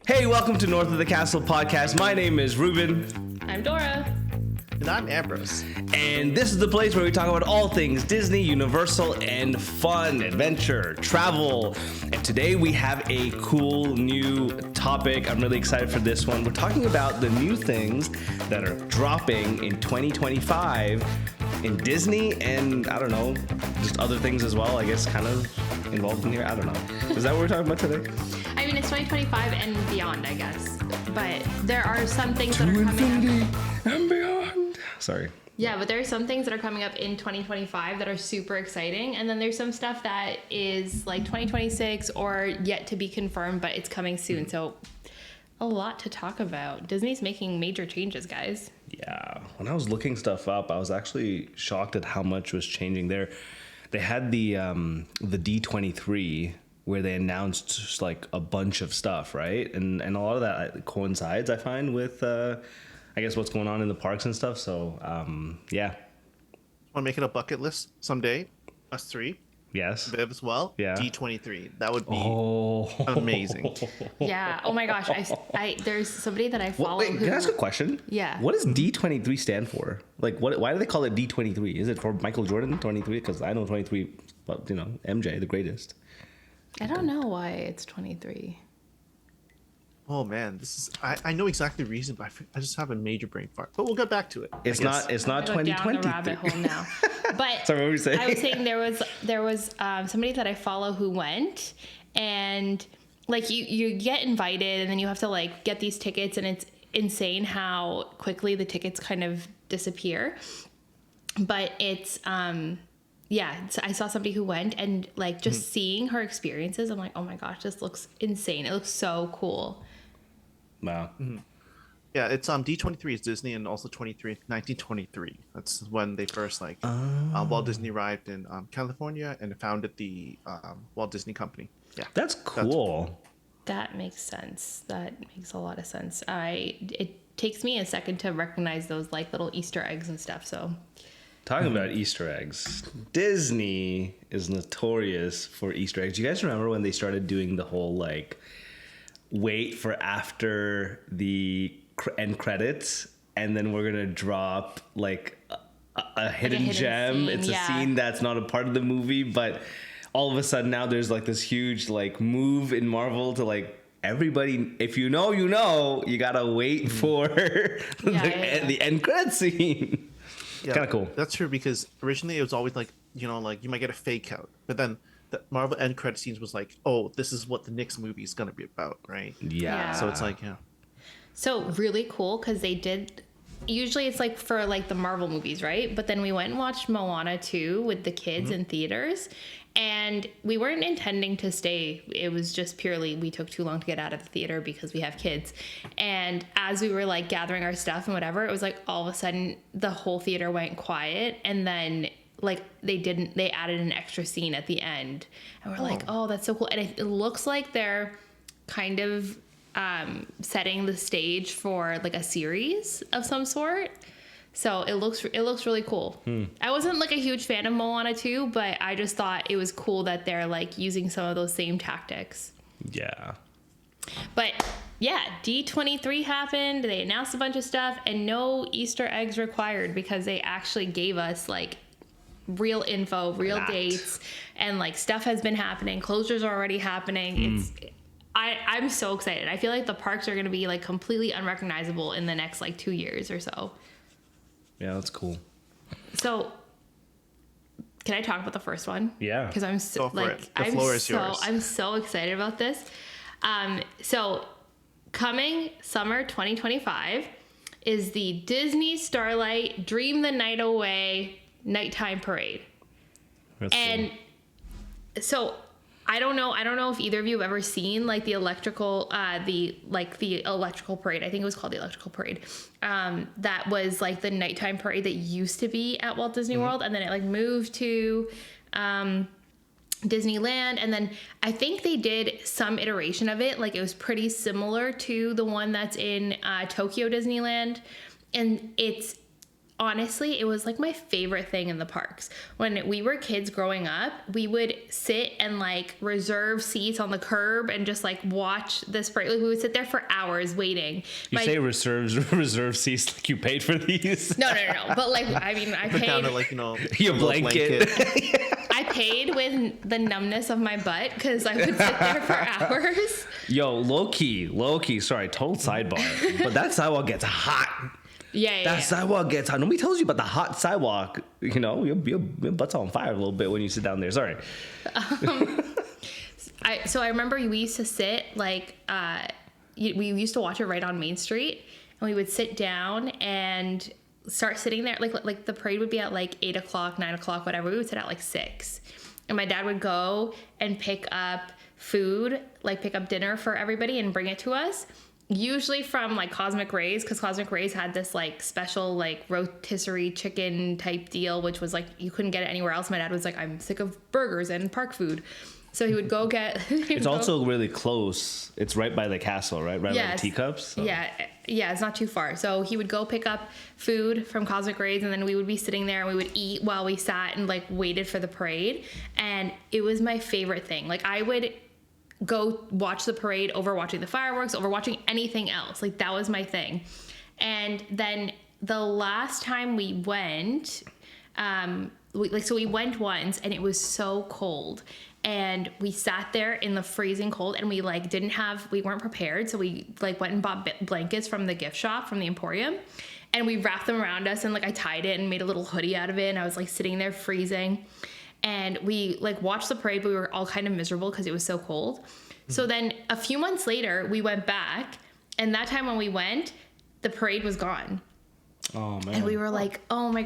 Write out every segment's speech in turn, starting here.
Hey, welcome to North of the Castle podcast. My name is Ruben. I'm Dora. And I'm Ambrose. And this is the place where we talk about all things Disney, Universal, and fun, adventure, travel. And today we have a cool new topic. I'm really excited for this one. We're talking about the new things that are dropping in 2025 in Disney and, I don't know, just other things as well, I guess, kind of involved in here. I don't know. Is that what we're talking about today? I mean, it's 2025 and beyond, I guess. But there are some things that are coming up. And beyond. Sorry. Yeah, but there are some things that are coming up in 2025 that are super exciting. And then there's some stuff that is like 2026 or yet to be confirmed, but it's coming soon. So a lot to talk about. Disney's making major changes, guys. Yeah. When I was looking stuff up, I was actually shocked at how much was changing there. They had the D23 where they announced just like a bunch of stuff, right? And a lot of that coincides, I find, with I guess what's going on in the parks and stuff. So yeah. Want to make it a bucket list someday? Us three? Yes. Viv as well? Yeah. D23. That would be amazing. Yeah. Oh my gosh. I there's somebody that I follow. Wait, can I ask a question? Yeah. What does D23 stand for? Like, why do they call it D23? Is it for Michael Jordan 23? Because I know 23, but you know, MJ, the greatest. I don't know why it's 23. Oh man, this is I know exactly the reason, but I just have a major brain fart. But we'll get back to it. It's not Go 2023. down the rabbit hole now. But Sorry, what were you saying? I was saying there was somebody that I follow who went, and like you get invited and then you have to like get these tickets, and it's insane how quickly the tickets kind of disappear. But it's yeah, so I saw somebody who went, and like just seeing her experiences, I'm like, oh my gosh, this looks insane. It looks so cool. Wow. Mm-hmm. Yeah, it's D23 is Disney, and also 1923. That's when they first Walt Disney arrived in California and founded the Walt Disney Company. Yeah, That's cool. That makes sense. That makes a lot of sense. It takes me a second to recognize those like little Easter eggs and stuff. So Talking about Easter eggs, Disney is notorious for Easter eggs. Do you guys remember when they started doing the whole like wait for after the end credits and then we're gonna drop like a hidden gem? Scene, it's yeah. a scene that's not a part of the movie, but all of a sudden now there's like this huge like move in Marvel to like everybody, if you know, you gotta wait for the end credit scene. Yeah, Kind of cool. That's true, because originally it was always like, you know, like you might get a fake out, but then the Marvel end credit scenes was like, oh, this is what the next movie is gonna be about, right? Yeah. So it's like, yeah. So really cool, because they did. Usually it's like for like the Marvel movies, right? But then we went and watched Moana 2 with the kids in theaters, and we weren't intending to stay. It was just purely we took too long to get out of the theater because we have kids. And as we were like gathering our stuff and whatever, it was like all of a sudden the whole theater went quiet, and then like they added an extra scene at the end, and we're like, oh, that's so cool. And it looks like they're kind of setting the stage for like a series of some sort. So it looks really cool. I wasn't like a huge fan of Moana 2, but I just thought it was cool that they're like using some of those same tactics. Yeah. But yeah, D23 happened. They announced a bunch of stuff, and no Easter eggs required, because they actually gave us like real info, real dates, and like stuff has been happening. Closures are already happening. I'm so excited. I feel like the parks are going to be like completely unrecognizable in the next like 2 years or so. Yeah, that's cool. So, can I talk about the first one? Yeah. Because I'm so Go for it. The floor is yours. I'm so excited about this. So coming summer 2025 is the Disney Starlight Dream the Night Away Nighttime Parade. That's And so I don't know if either of you have ever seen like the electrical parade. I think it was called the electrical parade. That was like the nighttime parade that used to be at Walt Disney World, and then it like moved to Disneyland, and then I think they did some iteration of it. Like it was pretty similar to the one that's in Tokyo Disneyland, and it's honestly, it was like my favorite thing in the parks. When we were kids growing up, we would sit and like reserve seats on the curb and just like watch this parade. Like, we would sit there for hours waiting. You say reserve seats like you paid for these? No. But like, I mean, I Put paid. down like, Your blanket. I paid with the numbness of my butt because I would sit there for hours. Yo, low key. Sorry, total sidebar. But that sidewalk gets hot. Yeah. Sidewalk gets hot. Nobody tells you about the hot sidewalk. Your butt's on fire a little bit when you sit down there. Sorry. So I remember we used to sit like we used to watch it right on Main Street, and we would sit down and start sitting there. Like the parade would be at like 8 o'clock, 9 o'clock, whatever. We would sit at like 6, and my dad would go and pick up food, like pick up dinner for everybody and bring it to us. Usually from like Cosmic Rays, because Cosmic Rays had this like special like rotisserie chicken type deal, which was like you couldn't get it anywhere else. My dad was like, I'm sick of burgers and park food. So he would go get. It's also really close. It's right by the castle, right? Right by the teacups. So. Yeah, it's not too far. So he would go pick up food from Cosmic Rays, and then we would be sitting there and we would eat while we sat and like waited for the parade. And it was my favorite thing. Like I would go watch the parade over watching the fireworks, over watching anything else. Like that was my thing. And then the last time we went, we went once and it was so cold. And we sat there in the freezing cold, and we like we weren't prepared. So we like went and bought blankets from the gift shop, from the Emporium, and we wrapped them around us, and like I tied it and made a little hoodie out of it. And I was like sitting there freezing, and we like watched the parade, but we were all kind of miserable because it was so cold. So then a few months later, we went back, and that time when we went, the parade was gone. Oh man. And we were like, oh my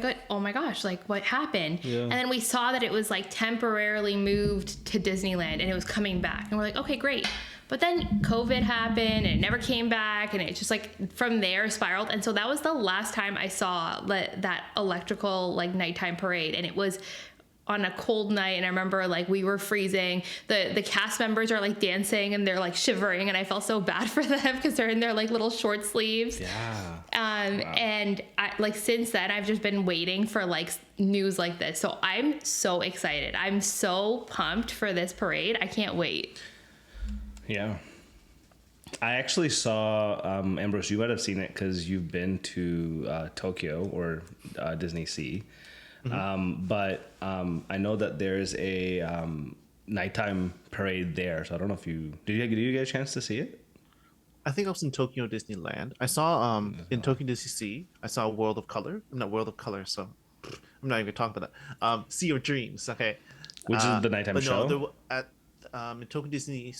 gosh, like what happened? Yeah. And then we saw that it was like temporarily moved to Disneyland and it was coming back. And we're like, okay, great. But then COVID happened and it never came back, and it just like from there spiraled. And so that was the last time I saw that electrical like nighttime parade, and it was on a cold night. And I remember like we were freezing. The cast members are like dancing and they're like shivering, and I felt so bad for them because they're in their like little short sleeves. Yeah. Wow. And I, like since then I've just been waiting for like news like this. So I'm so excited. I'm so pumped for this parade. I can't wait. Yeah. I actually saw, Ambrose, you might have seen it because you've been to Tokyo or Disney Sea. Mm-hmm. But I know that there's a nighttime parade there. So I don't know if did you get a chance to see it? I think I was in Tokyo Disneyland. I saw in Tokyo Disney Sea, I saw World of Color. I'm not World of Color, so I'm not even gonna talk about that. Sea of Dreams, okay. Which is the nighttime show? No, in Tokyo Disney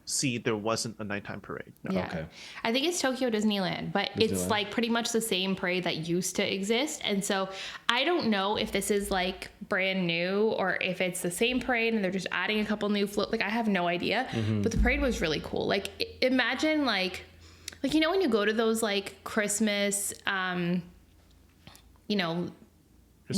Sea, there wasn't a nighttime parade. No. Yeah. Okay. I think it's Tokyo Disneyland, but it's like pretty much the same parade that used to exist. And so I don't know if this is like brand new or if it's the same parade and they're just adding a couple new float. Like I have no idea, but the parade was really cool. Like imagine like, you know, when you go to those like Christmas,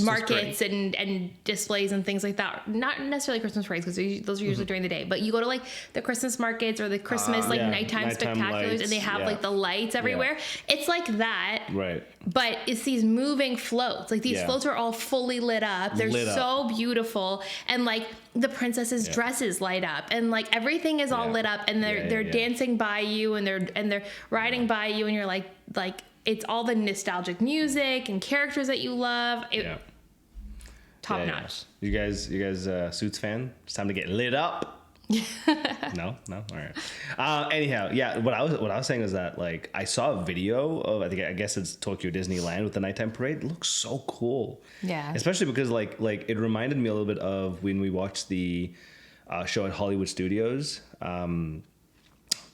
markets and displays and things like that. Not necessarily Christmas parades, because those are usually during the day. But you go to like the Christmas markets or the Christmas nighttime spectaculars, lights, and they have like the lights everywhere. Yeah. It's like that, right? But it's these moving floats. Like these floats are all fully lit up. They're so beautiful, and like the princesses' dresses light up, and like everything is all lit up, and they're dancing by you, and they're riding by you, and you're like. It's all the nostalgic music and characters that you love. Top notch. You guys, Suits fan? It's time to get lit up. No, all right. Anyhow, what I was saying is that like I saw a video of I guess it's Tokyo Disneyland with the nighttime parade. It looks so cool. Yeah. Especially because like it reminded me a little bit of when we watched the show at Hollywood Studios, the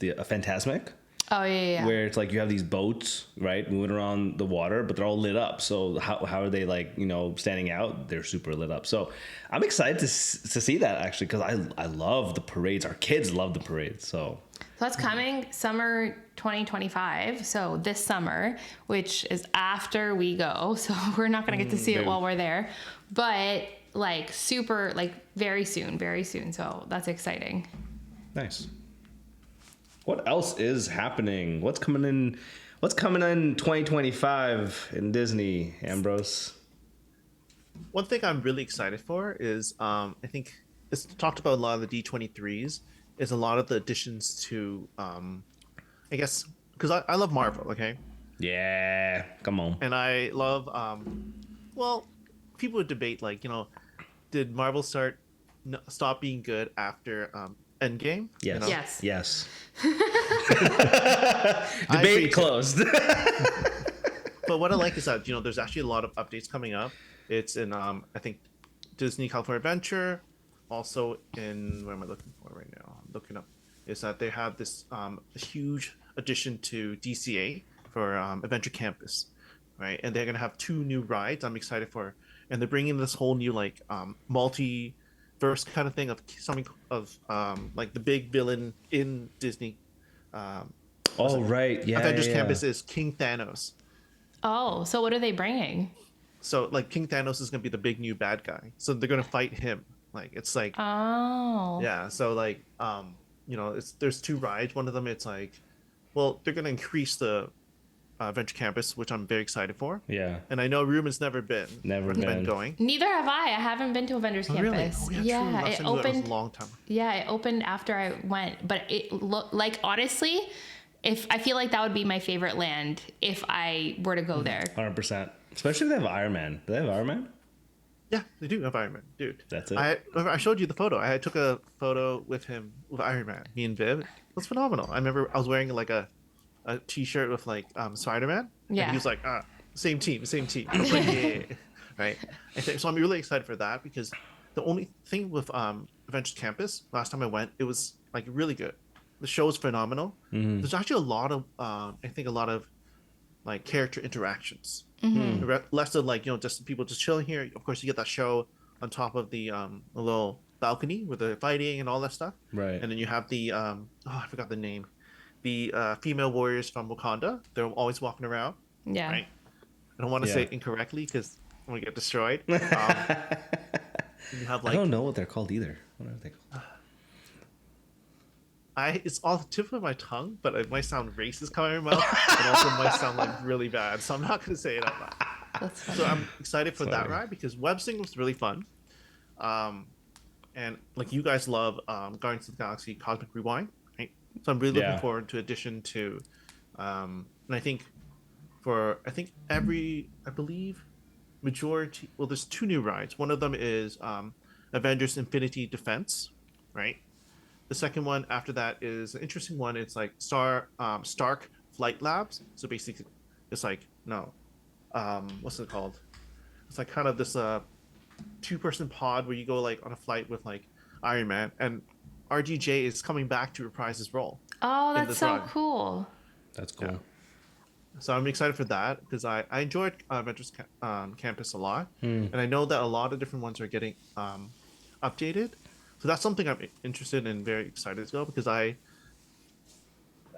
Fantasmic. Oh yeah. Where it's like you have these boats, right, moving around the water, but they're all lit up. So how are they like, standing out? They're super lit up. So I'm excited to see that actually, because I love the parades. Our kids love the parades. So that's coming summer 2025. So this summer, which is after we go. So we're not going to get to see it while we're there, but like super, like very soon. So that's exciting. Nice. What else is happening? What's coming in? What's coming in 2025 in Disney, Ambrose? One thing I'm really excited for is I think it's talked about a lot of the D23s is a lot of the additions to I guess because I love Marvel, okay, Yeah, come on. and I love well, people would debate like did Marvel stop being good after Endgame? Yes. You know? Yes. Yes. I agree Debate too. closed. But what I like is that there's actually a lot of updates coming up. It's in I think Disney California Adventure, also in where am I looking for right now? I'm looking up. Is that they have this huge addition to DCA for Adventure Campus, right? And they're gonna have two new rides. I'm excited for, and they're bringing this whole new like multi-verse kind of thing of something of like the big villain in Disney. Oh, right. Yeah. Avengers yeah, Campus is King Thanos. Oh, so what are they bringing? So like King Thanos is gonna be the big new bad guy. So they're gonna fight him. Like it's like Oh. yeah. So like there's two rides. One of them it's like, well, they're gonna increase the Venture Campus, which I'm very excited for. Yeah. And I know Ruben's never been. Never recommend been. going. Neither have I. I haven't been to Avengers Oh, really? Campus. Oh, yeah, true. Yeah, Last it time you went was opened. a long time. Yeah, it opened after I went, but it looked like honestly, if I feel like that would be my favorite land if I were to go there. 100%. Especially if they have Iron Man. Do they have Iron Man? Yeah, they do have Iron Man, dude. That's it. I showed you the photo. I took a photo with him with Iron Man. Me and Viv. It was phenomenal. I remember I was wearing like a T-shirt with like Spider-Man. Yeah. And he was like, same team. I was like, yeah. Right. So I'm really excited for that because the only thing with Avengers Campus last time I went, it was like really good. The show is phenomenal. There's actually a lot of I think a lot of like character interactions. Less of like just people just chilling here. Of course, you get that show on top of the a little balcony where they're fighting and all that stuff. Right. And then you have the I forgot the name, the female warriors from Wakanda. They're always walking around. Yeah. Right. I don't want to Yeah. say it incorrectly because I'm gonna get destroyed. You have I like don't know what they're called either. What are they called? it's off the tip of my tongue, but it might sound racist coming out of my mouth, and also might sound like really bad. So I'm not gonna say it out loud. That's funny. So I'm excited for that Sorry. ride because web sing was really fun. And like you guys love Guardians of the Galaxy Cosmic Rewind, right? So I'm really looking Yeah. forward to addition to and I think I believe majority there's two new rides. One of them is Avengers Infinity Defense, right? The second one after that is an interesting one. It's like Stark Flight Labs. So basically it's like what's it called? It's like kind of this two-person pod where you go like on a flight with like Iron Man, and RDJ is coming back to reprise his role. Oh, in that's this so ride. cool. That's cool. Yeah. So I'm excited for that because I enjoyed Avengers Campus a lot, and I know that a lot of different ones are getting updated. So that's something I'm interested in, very excited to go because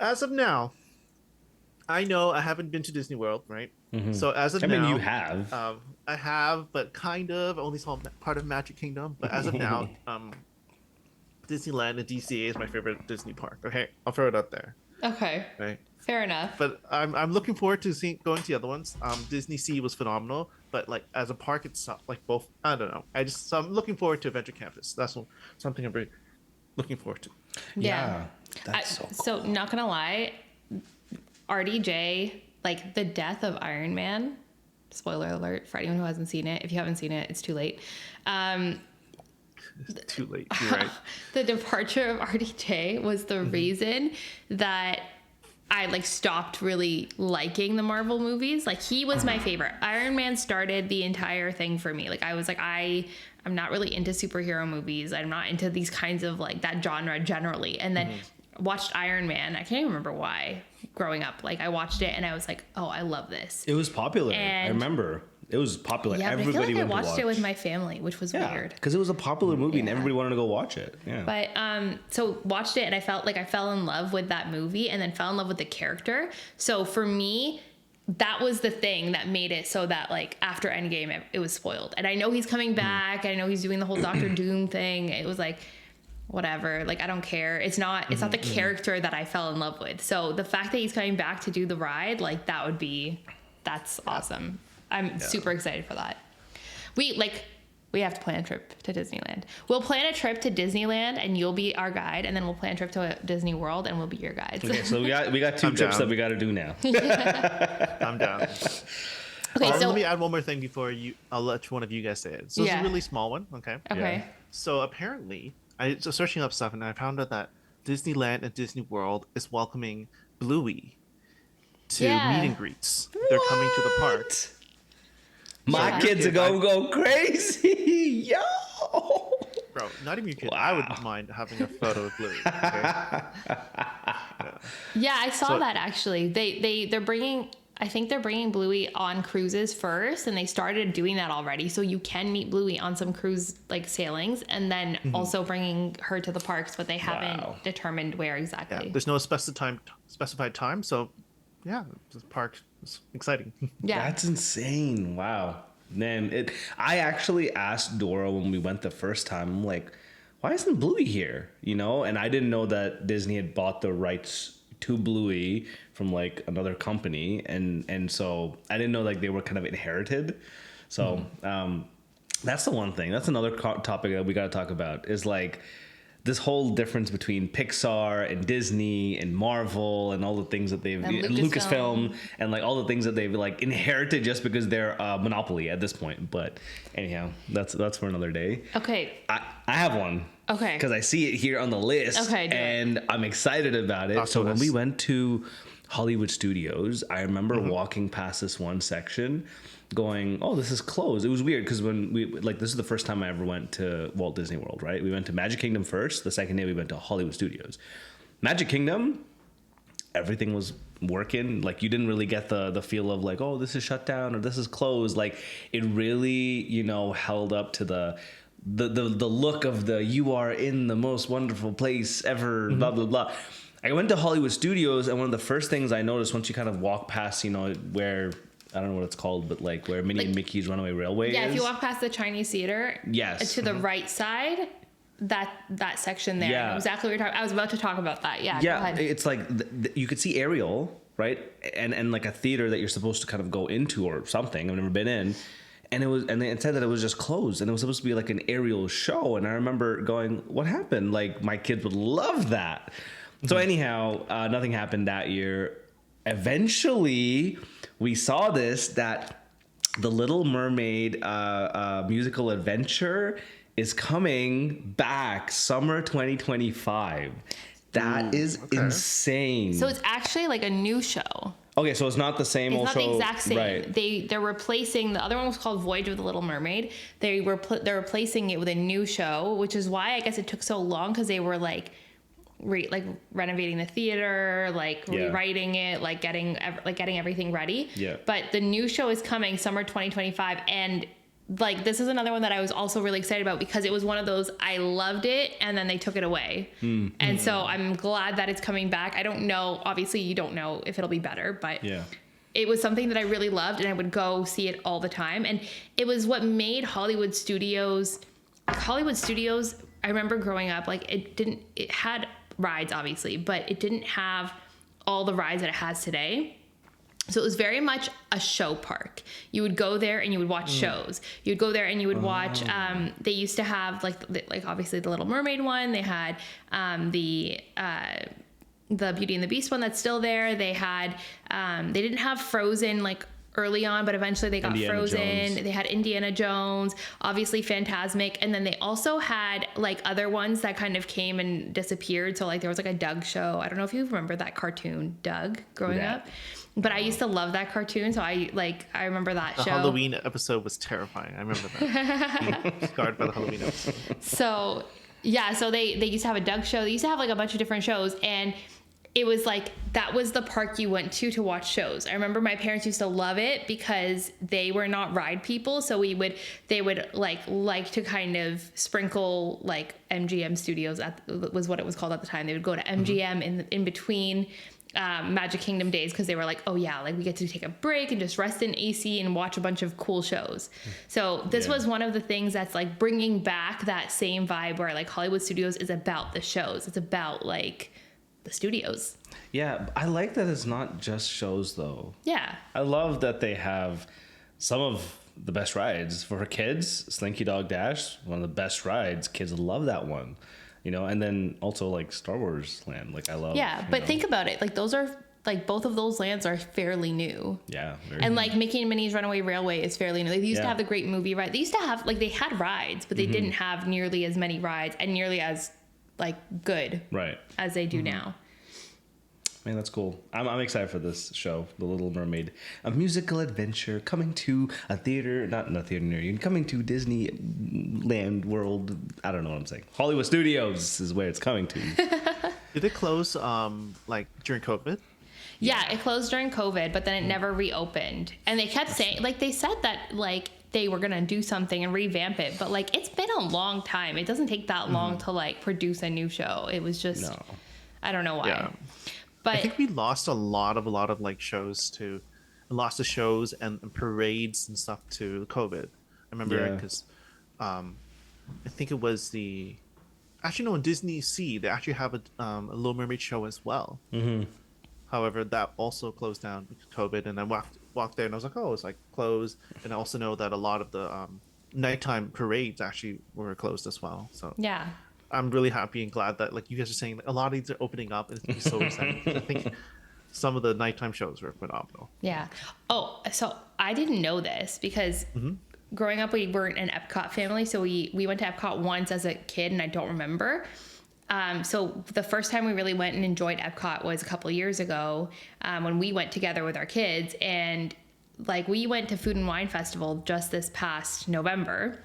as of now, I know I haven't been to Disney World, right? So as of I mean, now, you have. I have, but kind of. I only saw part of Magic Kingdom, but as of now, Disneyland and DCA is my favorite Disney park. Okay, I'll throw it out there, Okay. right? Fair enough. But I'm looking forward to going to the other ones. Disney Sea was phenomenal, but like as a park itself, like both, I don't know. So I'm looking forward to Adventure Campus. That's something I'm very looking forward to. Yeah. That's so cool. So not gonna lie, RDJ, like the death of Iron Man. Spoiler alert for anyone who hasn't seen it. If you haven't seen it, it's too late. It's too late. You're right. The departure of RDJ was the reason that I like stopped really liking the Marvel movies. Like he was my favorite. Iron Man started the entire thing for me. Like I was like, I'm not really into superhero movies. I'm not into these kinds of like that genre generally. And then watched Iron Man. I can't even remember why growing up. Like I watched it and I was like, oh, I love this. It was popular. I And- remember. It was popular. Yeah, but I feel Everybody like I went to watched watch. it with my family, which was weird. Because it was a popular movie and Yeah. everybody wanted to go watch it. Yeah. But so watched it and I felt like I fell in love with that movie and then fell in love with the character. So for me, that was the thing that made it so that like after Endgame it was spoiled. And I know he's coming back. I know he's doing the whole Doctor Doom thing. It was like whatever. Like, I don't care. It's not the character that I fell in love with. So the fact that he's coming back to do the ride, like, that's awesome. I'm super excited for that. We have to plan a trip to Disneyland. We'll plan a trip to Disneyland and you'll be our guide, and then we'll plan a trip to Disney World and we'll be your guides. Okay, so we got two trips that we got to do now. I'm down. Okay, so let me add one more thing before I'll let one of you guys say it. So it's a really small one, okay? Okay. Yeah. So apparently, I was searching up stuff and I found out that Disneyland and Disney World is welcoming Bluey to meet and greets. They're coming to the park. My kids are gonna go crazy, yo. Bro, not even your kid. Wow. I wouldn't mind having a photo of Bluey. Okay? Yeah, I saw that actually. They're bringing. I think they're bringing Bluey on cruises first, and they started doing that already. So you can meet Bluey on some cruise like sailings, and then also bringing her to the parks, but they haven't determined where exactly. Yeah, there's no specified time, so yeah, the park is exciting. Yeah, That's insane. Wow. Man, I actually asked Dora when we went the first time, I'm like, why isn't Bluey here? You know, and I didn't know that Disney had bought the rights to Bluey from like another company, and so I didn't know like they were kind of inherited. So that's the one thing. That's another topic that we got to talk about, is like this whole difference between Pixar and Disney and Marvel and all the things that they've and Lucasfilm and like all the things that they've like inherited just because they're a monopoly at this point. But anyhow, that's for another day. Okay. I have one. Okay. Because I see it here on the list. Okay, and I'm excited about it. So when we went to Hollywood Studios, I remember walking past this one section going, oh, this is closed. It was weird because when this is the first time I ever went to Walt Disney World, right? We went to Magic Kingdom first. The second day we went to Hollywood Studios. Magic Kingdom, everything was working. Like, you didn't really get the feel of like, oh, this is shut down or this is closed. Like, it really, held up to the look of you are in the most wonderful place ever, blah, blah, blah. I went to Hollywood Studios, and one of the first things I noticed once you kind of walk past, where, I don't know what it's called, but like where Minnie and Mickey's Runaway Railway is. Yeah, if you walk past the Chinese theater, yes, to the right side, that section there. Yeah. Exactly what you're talking. I was about to talk about that. Yeah, yeah, go ahead. It's like you could see Ariel, right? And like a theater that you're supposed to kind of go into or something. I've never been in. And it said that it was just closed, and it was supposed to be like an Ariel show. And I remember going, what happened? Like, my kids would love that. So anyhow, nothing happened that year. Eventually, we saw that the Little Mermaid musical adventure is coming back summer 2025. That is insane. So it's actually like a new show. Okay, so it's not the same old show. It's not the exact same. Right. They're replacing, the other one was called Voyage of the Little Mermaid. They're replacing it with a new show, which is why I guess it took so long, because they were like renovating the theater, rewriting it, getting everything ready. Yeah. But the new show is coming summer 2025, and this is another one that I was also really excited about, because it was one of those, I loved it and then they took it away. And so I'm glad that it's coming back. I don't know, obviously you don't know if it'll be better, but it was something that I really loved, and I would go see it all the time. And it was what made Hollywood Studios, I remember growing up, it had rides obviously, but it didn't have all the rides that it has today. So it was very much a show park. You would go there and you would watch shows. You'd go there and you would watch. They used to have like obviously the Little Mermaid one. They had the Beauty and the Beast one that's still there. They had they didn't have Frozen early on, but eventually they got Indiana Frozen. Jones. They had Indiana Jones, obviously Fantasmic, and then they also had other ones that kind of came and disappeared. So there was a Doug show. I don't know if you remember that cartoon, Doug, growing up. But I used to love that cartoon, so I remember that show. The Halloween episode was terrifying. I remember that. Scarred by the Halloween episode. So, yeah, so they used to have a Doug show. They used to have a bunch of different shows, and it was like that was the park you went to watch shows. I remember my parents used to love it because they were not ride people, so they would like to kind of sprinkle like MGM Studios was what it was called at the time. They would go to MGM in between Magic Kingdom days because they were like, oh yeah, like we get to take a break and just rest in AC and watch a bunch of cool shows. So this was one of the things that's like bringing back that same vibe where like Hollywood Studios is about the shows. It's about like the studios. Yeah, I like that it's not just shows though. Yeah. I love that they have some of the best rides for kids. Slinky Dog Dash, one of the best rides. Kids love that one. You know, and then also like Star Wars Land, like I love. Yeah, but think about it. Like those are like both of those lands are fairly new. Yeah. And like Mickey and Minnie's Runaway Railway is fairly new. They used to have the Great Movie Ride. They used to have like they had rides, but they didn't have nearly as many rides and nearly as like good as they do now. Man, that's cool. I'm excited for this show, The Little Mermaid, a musical adventure coming to a theater, not a theater near you, coming to Disneyland World. I don't know what I'm saying. Hollywood Studios is where it's coming to. Did it close like during COVID? Yeah, it closed during COVID, but then it never reopened. And they kept saying, like, they said that like they were gonna do something and revamp it, but like it's been a long time. It doesn't take that long to like produce a new show. It was just, I don't know why. Yeah. But I think we lost a lot of like shows to, lost the shows and parades and stuff to COVID. I remember because, I think it was actually no, in Disney Sea they actually have a Little Mermaid show as well. However, that also closed down because COVID, and I walked there and I was like, oh, it's like closed. And I also know that a lot of the nighttime parades actually were closed as well. So yeah. I'm really happy and glad that like you guys are saying that a lot of these are opening up, and it's so exciting. I think some of the nighttime shows were phenomenal. Yeah. Oh, so I didn't know this because growing up we weren't an Epcot family, so we went to Epcot once as a kid, and I don't remember. So the first time we really went and enjoyed Epcot was a couple of years ago when we went together with our kids, and like we went to Food and Wine Festival just this past November.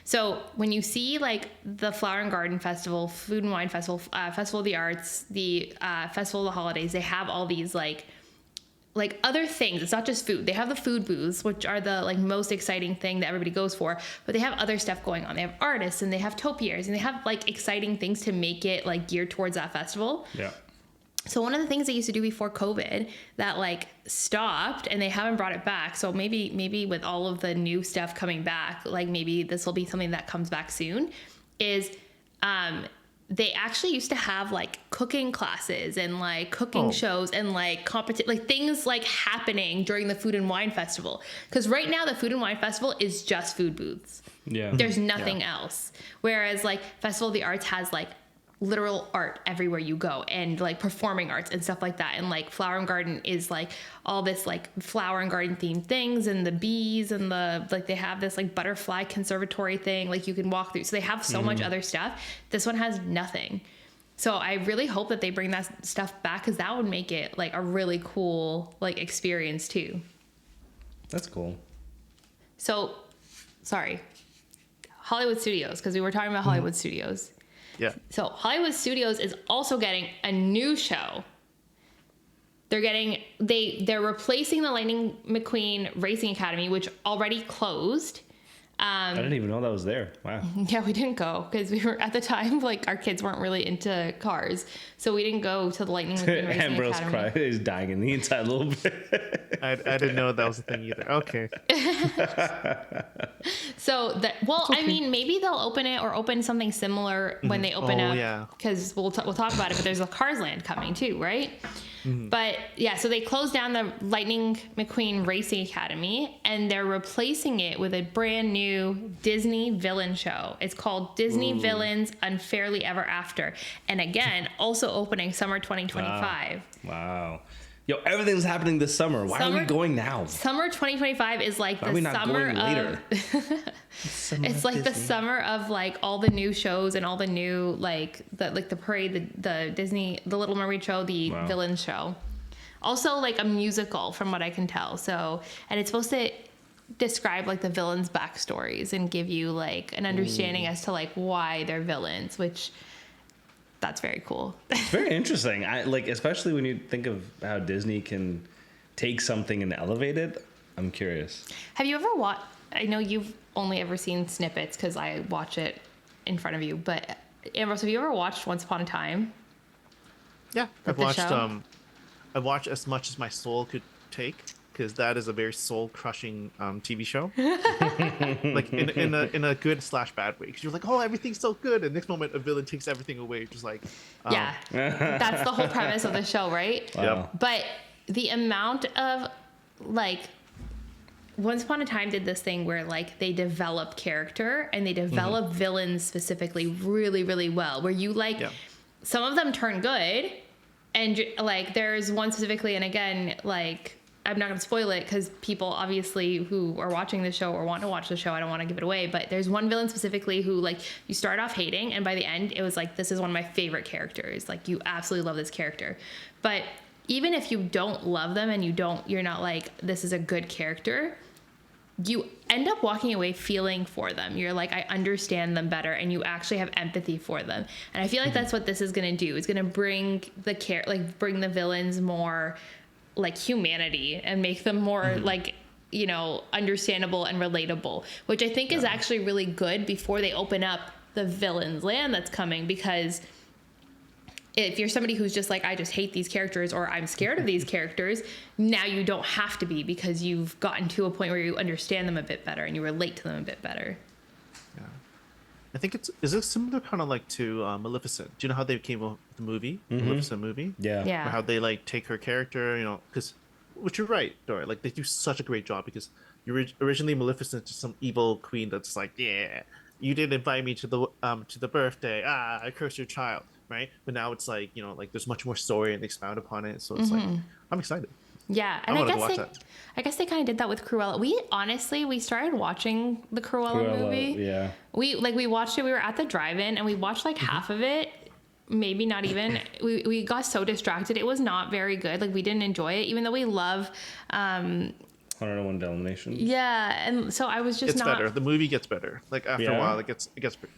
So when you see like the Flower and Garden Festival, Food and Wine Festival, Festival of the Arts, the Festival of the Holidays, they have all these like other things. It's not just food. They have the food booths, which are the like most exciting thing that everybody goes for, but they have other stuff going on. They have artists and they have topiaries and they have like exciting things to make it like geared towards that festival. Yeah. So one of the things they used to do before COVID that like stopped and they haven't brought it back. So maybe with all of the new stuff coming back, like maybe this will be something that comes back soon, is they actually used to have like cooking classes and like cooking shows and like like things like happening during the Food and Wine Festival. Because right now the Food and Wine Festival is just food booths. Yeah. There's nothing else. Whereas like Festival of the Arts has like literal art everywhere you go and like performing arts and stuff like that. And like Flower and Garden is like all this like flower and garden themed things and the bees and the like they have this like butterfly conservatory thing like you can walk through. So they have so much other stuff. This one has nothing. So I really hope that they bring that stuff back because that would make it like a really cool like experience too. That's cool. So sorry, Hollywood Studios, because we were talking about Hollywood Studios. Yeah. So Hollywood Studios is also getting a new show. They're replacing the Lightning McQueen Racing Academy, which already closed. I didn't even know that was there. Wow. Yeah, we didn't go because we were at the time like our kids weren't really into cars, so we didn't go to the Lightning McQueen Racing Ambrose's Academy. cry is dying in the inside a little bit. I didn't know that was a thing either. Okay. So I mean, maybe they'll open it or open something similar when they open up. Yeah. Because we'll talk about it. But there's a Cars Land coming too, right? But yeah, so they closed down the Lightning McQueen Racing Academy and they're replacing it with a brand new Disney villain show. It's called Disney Villains Unfairly Ever After. And again, also opening summer 2025. Wow. Yo, everything's happening this summer. Why are we going now? Summer 2025 is like Why are we not going later? It's like the summer of like all the new shows and all the new like the parade, the Disney, the Little Mermaid show, the villain show. Also like a musical from what I can tell. So, and it's supposed to describe like the villains' backstories and give you like an understanding as to like why they're villains, which that's very cool. It's very interesting. I like, especially when you think of how Disney can take something and elevate it. I'm curious. Have you ever watched? I know you've only ever seen snippets because I watch it in front of you. But Ambrose, have you ever watched Once Upon a Time? Yeah, Like the show? I've watched as much as my soul could take, because that is a very soul crushing TV show. Like in a good / bad way. Because you're like, oh, everything's so good, and next moment a villain takes everything away. Just like, Yeah, that's the whole premise of the show, right? Wow. Yep. But the amount of like, Once Upon a Time did this thing where like they develop character and they develop villains specifically really, really well. Where you like, some of them turn good, and like there's one specifically, and again, like I'm not going to spoil it because people obviously who are watching the show or want to watch the show, I don't want to give it away. But there's one villain specifically who like you start off hating, and by the end it was like, this is one of my favorite characters. Like you absolutely love this character. But even if you don't love them and you're not like, this is a good character, you end up walking away feeling for them. You're like, I understand them better, and you actually have empathy for them. And I feel like that's what this is going to do. It's going to bring bring the villains more like humanity and make them more like, you know, understandable and relatable, which I think is actually really good before they open up the villain's land that's coming. Because if you're somebody who's just like, I just hate these characters, or I'm scared of these characters, now you don't have to be, because you've gotten to a point where you understand them a bit better and you relate to them a bit better. Yeah. I think is it similar kind of like to Maleficent? Do you know how they came up with the movie, Maleficent movie? Yeah. Yeah. Or how they like take her character, you know, which you're right, Dora. Like they do such a great job, because originally Maleficent is some evil queen that's like, yeah, you didn't invite me to the birthday. I curse your child, right? But now it's like, you know, like there's much more story and they expound upon it. So it's like, I'm excited. Yeah, and I guess they kind of did that with Cruella. We started watching the Cruella movie. Yeah. We watched it. We were at the drive-in and we watched like half of it, maybe not even. we got so distracted. It was not very good. Like we didn't enjoy it, even though we love. 101 Dalmatians. Yeah, and so I was just It's better. The movie gets better. Like after a while, it gets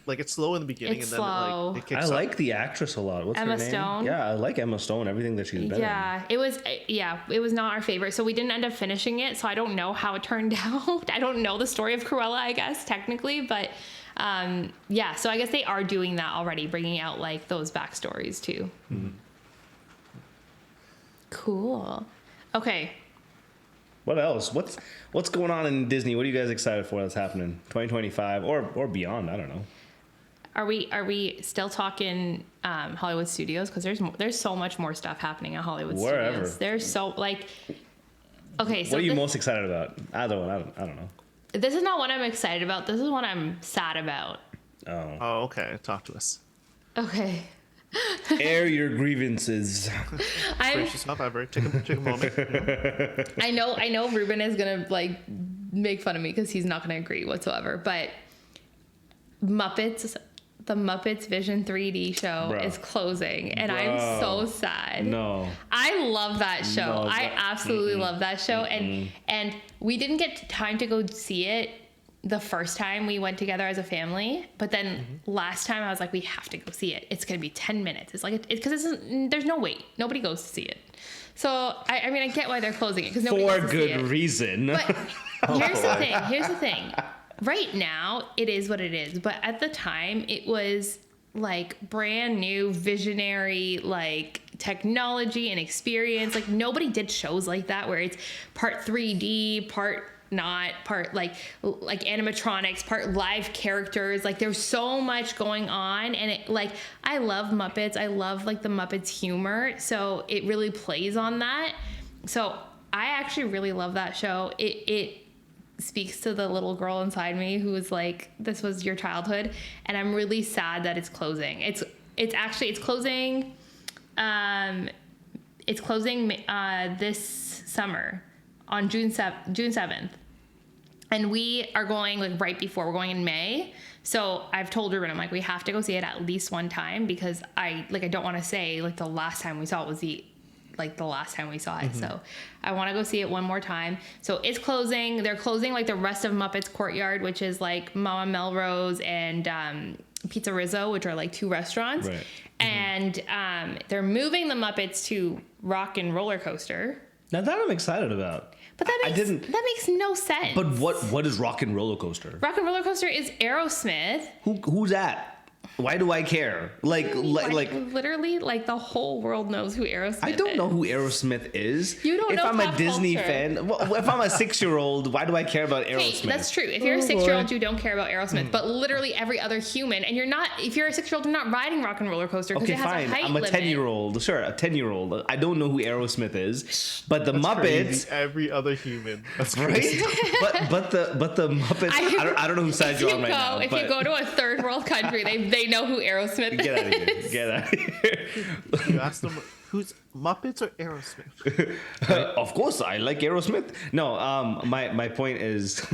like it's slow in the beginning, It's and then slow. it kicks I up. like the actress a lot. What's Emma her name? Stone? Yeah, I like Emma Stone. Everything that she's been in. Yeah, it was not our favorite. So we didn't end up finishing it. So I don't know how it turned out. I don't know the story of Cruella, I guess, technically. But yeah, so I guess they are doing that already, bringing out like those backstories too. Cool. Okay. What else? What's going on in Disney? What are you guys excited for that's happening? 2025 or beyond? I don't know. Are we still talking Hollywood Studios? Because there's so much more stuff happening at Hollywood Wherever. Studios. There's so like. Okay, so What are you most excited about? Either one. I don't know. this is not what I'm excited about. This is what I'm sad about. Oh. Oh, okay. Talk to us. Okay. Air your grievances. Brace yourself, Ever. Take a moment. I know Ruben is gonna like make fun of me because he's not gonna agree whatsoever. But the Muppets Vision 3D show Bruh. is closing, and I'm so sad. No. I love that show. No, I absolutely love that show, and we didn't get time to go see it the first time we went together as a family, but then last time I was like, we have to go see it. It's gonna be 10 minutes. It's like because there's no wait. Nobody goes to see it. So I mean I get why they're closing it because nobody For goes to see good it. reason. But here's the thing. Right now, it is what it is. But at the time, it was like brand new, visionary, like technology and experience. Like nobody did shows like that where it's part 3D, part not, part like animatronics, part live characters. Like there's so much going on, and it like I love Muppets. I love like the Muppets humor, so it really plays on that. So I actually really love that show. It speaks to the little girl inside me who was like, this was your childhood, and I'm really sad that it's closing. It's closing this summer on June 7th, and we are going like right before we're going in May. So I've told Ruben, I'm like, we have to go see it at least one time, because I don't want to say like the last time we saw it was the last time we saw it. So I want to go see it one more time. So it's closing. They're closing like the rest of Muppets Courtyard, which is like Mama Melrose and Pizza Rizzo, which are like 2 restaurants. Right. And they're moving the Muppets to Rock and Roller Coaster. Now that I'm excited about. But that makes no sense. But what is Rock and Roller Coaster? Rock and Roller Coaster is Aerosmith. Who's that? Why do I care? Like literally, like the whole world knows who Aerosmith is. I don't know who Aerosmith is. You don't if know I'm a pop Disney culture. fan, well, if I'm a 6-year-old, why do I care about Aerosmith? Okay, that's true. If you're a 6-year-old, you don't care about Aerosmith. But literally every other human, and if you're a 6-year-old, you're not riding Rock and Roller Coaster because Okay, it has fine. a height I'm a limit. 10-year-old. Sure, a 10-year-old. I don't know who Aerosmith is, but the Muppets. Crazy. Every other human. That's Right? crazy. but the Muppets. I don't know whose side you're on right now. If you go to a third world country, they know who Aerosmith is. Get out of here. Get out of here. You ask them who's Muppets or Aerosmith. Of course, I like Aerosmith. No, my point is,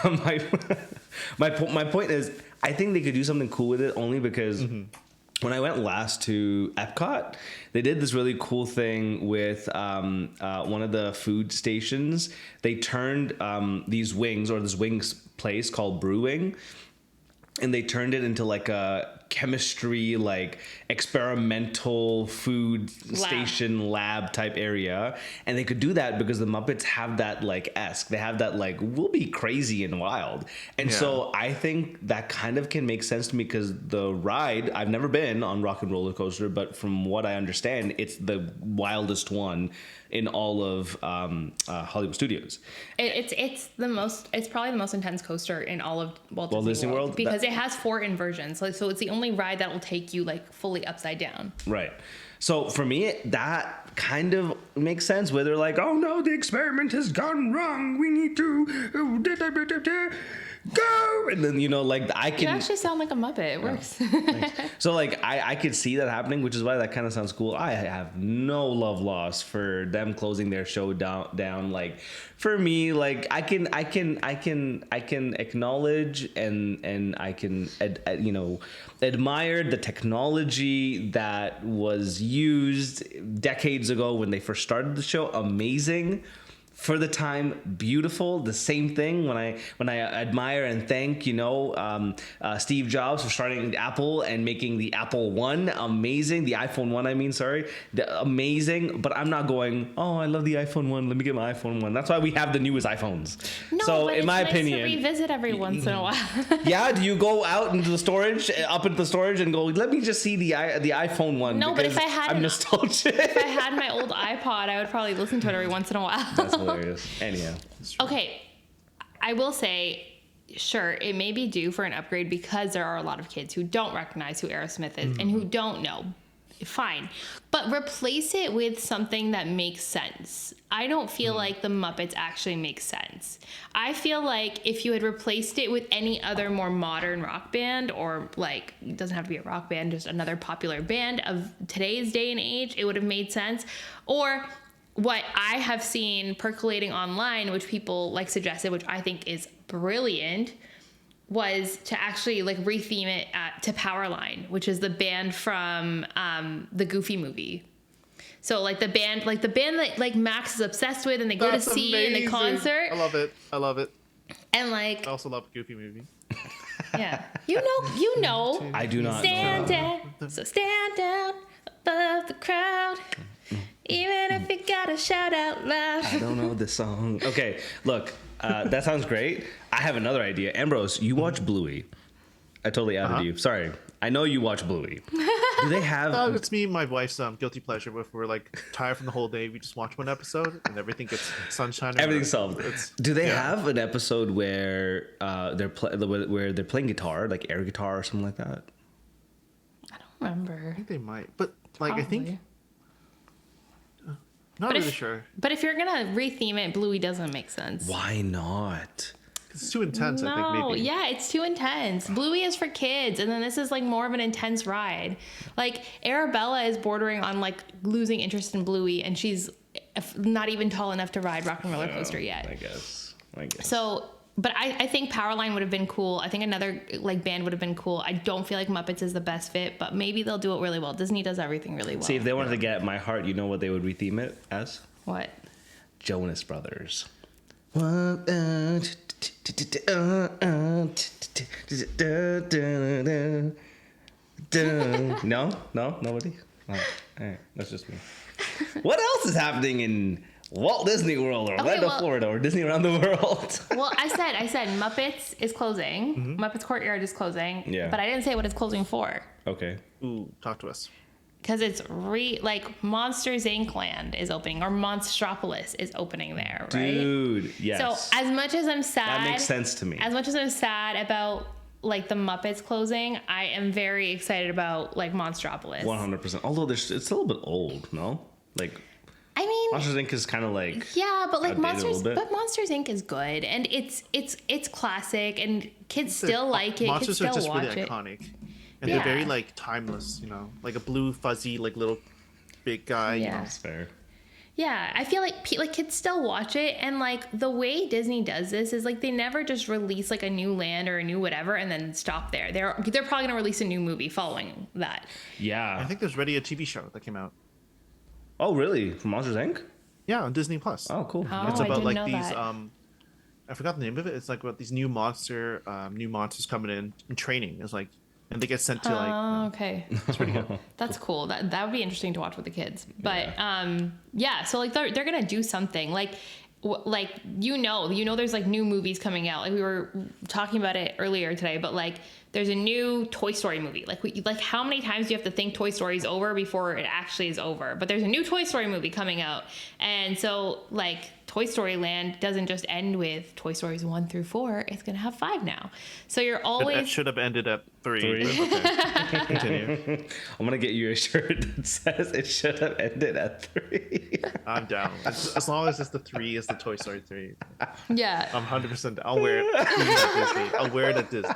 my point is, I think they could do something cool with it only because when I went last to Epcot, they did this really cool thing with one of the food stations. They turned these wings, or this wings place called Brewing, and they turned it into like a chemistry, like experimental food station lab type area. And they could do that because the Muppets have that like they have that like, we'll be crazy and wild. And so I think that kind of can make sense to me because the ride, I've never been on Rock and Roller Coaster, but from what I understand, it's the wildest one in all of Hollywood Studios. It's probably the most intense coaster in all of Walt Disney World because it has 4 inversions. So it's the only ride that will take you like fully upside down. Right. So for me, that kind of makes sense where they're like, oh no, the experiment has gone wrong. We need to go. And then, like I can... You actually sound like a Muppet. It works. So like I could see that happening, which is why that kind of sounds cool. I have no love lost for them closing their show down. Like for me, like I can acknowledge and I can admire the technology that was used decades ago when they first started the show. Amazing. For the time, beautiful. The same thing when I admire and thank Steve Jobs for starting Apple and making the Apple One amazing, the iPhone 1 amazing. But I'm not going, oh, I love the iPhone 1. Let me get my iPhone 1. That's why we have the newest iPhones. No, so but in my nice opinion, to revisit every once in a while. Yeah, do you go out into the storage, up into the storage, and go, let me just see the iPhone 1? No, but if I had I'm nostalgic. If I had my old iPod, I would probably listen to it every once in a while. That's hilarious. Anyhow. Okay, I will say, sure, it may be due for an upgrade because there are a lot of kids who don't recognize who Aerosmith is and who don't know. Fine. But replace it with something that makes sense. I don't feel like the Muppets actually make sense. I feel like if you had replaced it with any other more modern rock band, or like, it doesn't have to be a rock band, just another popular band of today's day and age, it would have made sense. Or what I have seen percolating online, which people like suggested, which I think is brilliant, was to actually like retheme it to Powerline, which is the band from the Goofy movie. So like the band that like Max is obsessed with and they go to see in the concert. I love it. And like, I also love Goofy movie. Yeah, you know. I do not stand know. down, so stand down above the crowd. Even if you gotta shout out loud. I don't know the song. Okay, look, that sounds great. I have another idea. Ambrose, you watch Bluey. I totally outed you. Sorry. I know you watch Bluey. Do they have... It's me and my wife's guilty pleasure. If we're like tired from the whole day, we just watch one episode and everything gets sunshine. Everything's solved. Do they have an episode where they're playing guitar, like air guitar or something like that? I don't remember. I think they might, but like Probably. I think... Not really sure. But if you're gonna retheme it, Bluey doesn't make sense. Why not? It's too intense, I think, maybe. Yeah, it's too intense. Bluey is for kids, and then this is like more of an intense ride. Like Arabella is bordering on like losing interest in Bluey, and she's not even tall enough to ride Rock and Roller Coaster yet. I guess. So, but I think Powerline would have been cool. I think another like band would have been cool. I don't feel like Muppets is the best fit, but maybe they'll do it really well. Disney does everything really well. See, if they wanted to get my heart, you know what they would retheme it as? What? Jonas Brothers. No, nobody. Oh, all right, that's just me. What else is happening in Walt Disney World, or Orlando, Florida, or Disney around the world? Well, I said Muppets is closing. Muppets Courtyard is closing. Yeah. But I didn't say what it's closing for. Okay. Ooh, talk to us. Because it's Monsters Inc. Land is opening, or Monstropolis is opening there, right? Dude, yes. So as much as I'm sad, that makes sense to me. As much as I'm sad about the Muppets closing, I am very excited about Monstropolis. 100%. Although it's a little bit old, no? I mean, Monsters Inc. is kind of yeah, but Monsters Inc. is good, and it's classic, and kids still like it. Monsters kids are still just watch really it. iconic, and Yeah. they're very timeless. Like a blue fuzzy little big guy. Yeah. That's fair. Yeah, I feel like kids still watch it, and the way Disney does this is they never just release a new land or a new whatever and then stop there. They're probably gonna release a new movie following that. Yeah. I think there's already a TV show that came out. Oh, really? From Monsters Inc.? Yeah, on Disney Plus. Oh, cool. Oh, It's I about didn't know these that. I forgot the name of it. It's about these new monsters coming in and training. It's and they get sent to Oh, okay. it's pretty good. That's cool. That would be interesting to watch with the kids. But yeah, so they're gonna do something there's new movies coming out. We were talking about it earlier today, but there's a new Toy Story movie. How many times do you have to think Toy Story's over before it actually is over? But there's a new Toy Story movie coming out, and so Toy Story Land doesn't just end with Toy Stories 1 through 4. It's gonna have 5 now. So you're always It should have ended at 3. Three. Okay. Continue. I'm going to get you a shirt that says it should have ended at 3. I'm down. As long as it's the 3 is the Toy Story 3. yeah. I'm 100%. I'll wear it even at Disney. I'll wear it at Disney.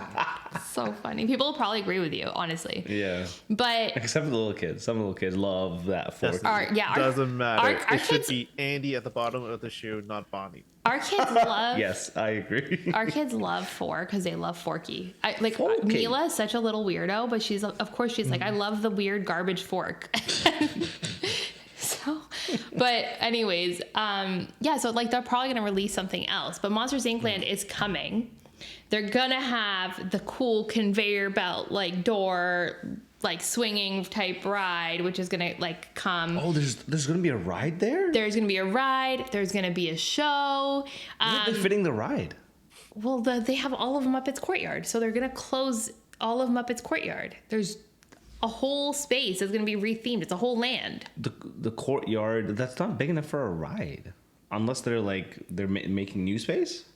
So funny. People will probably agree with you, honestly. Yeah. But Except for the little kids. Some little kids love that fork. Doesn't matter. our It should kids- be Andy at the bottom of the shoe, not Bonnie. our kids love Yes, I agree. our kids love 4 because they love Forky. Forky. Mila is such a little weirdo, but she's I love the weird garbage fork. So, but anyways, so they're probably gonna release something else. But Monsters Inc. Land is coming. They're gonna have the cool conveyor belt door swinging type ride, which is gonna come. Oh, there's going to be a ride there? There's gonna be a ride. There's gonna be a show. Where are they fitting the ride? Well, they have all of Muppets Courtyard, so they're gonna close all of Muppets Courtyard. There's a whole space that's gonna be rethemed. It's a whole land. The courtyard, that's not big enough for a ride. Unless they're making new space?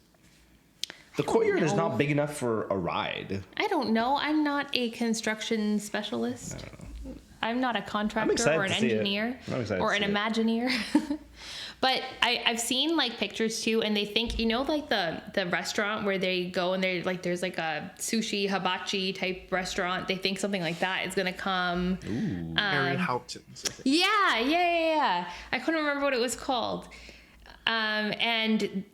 The courtyard is not big enough for a ride. I don't know. I'm not a construction specialist. I'm not a contractor or an engineer or an Imagineer. But I've seen pictures too, and they think the restaurant where they go and they're there's a sushi hibachi type restaurant. They think something like that is gonna come. Ooh. Harry Houghton's. Yeah. I couldn't remember what it was called. And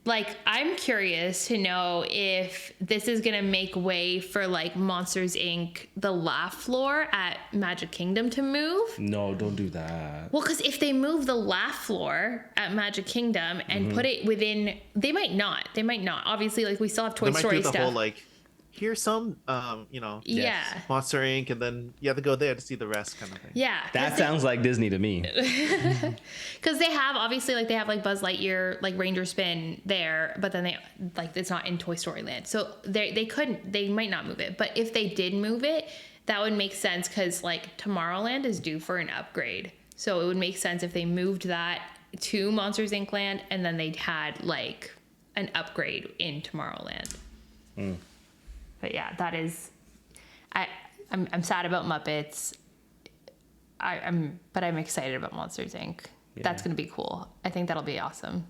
I'm curious to know if this is gonna make way for Monsters Inc. the laugh floor at Magic Kingdom to move. No, don't do that. Well, because if they move the laugh floor at Magic Kingdom and put it within, they might not. Obviously, we still have Toy They might Story do the stuff. whole here's some Yeah. Monster Inc. and then you have to go there to see the rest kind of thing. Yeah. That sounds like Disney to me. Because they have obviously they have Buzz Lightyear Ranger Spin there, but then they it's not in Toy Story Land, so they might not move it. But if they did move it, that would make sense because Tomorrowland is due for an upgrade, so it would make sense if they moved that to Monsters Inc. Land and then they had an upgrade in Tomorrowland. But yeah, that is, I'm sad about Muppets. But I'm excited about Monsters Inc. Yeah. That's gonna be cool. I think that'll be awesome.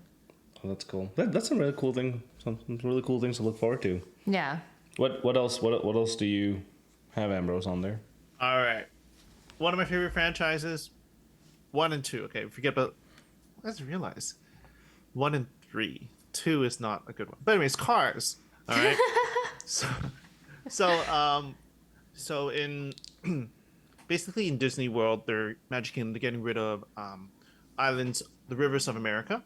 Oh, that's cool. That's a really cool thing. Some really cool things to look forward to. Yeah. What else? What else do you have, Ambrose, on there? All right. One of my favorite franchises, 1 and 2. Okay, forget about. Let's realize, 1 and 3. 2 is not a good one. But anyways, Cars. All right. So in basically in Disney World, they're Magic Kingdom. They're getting rid of islands, the rivers of America,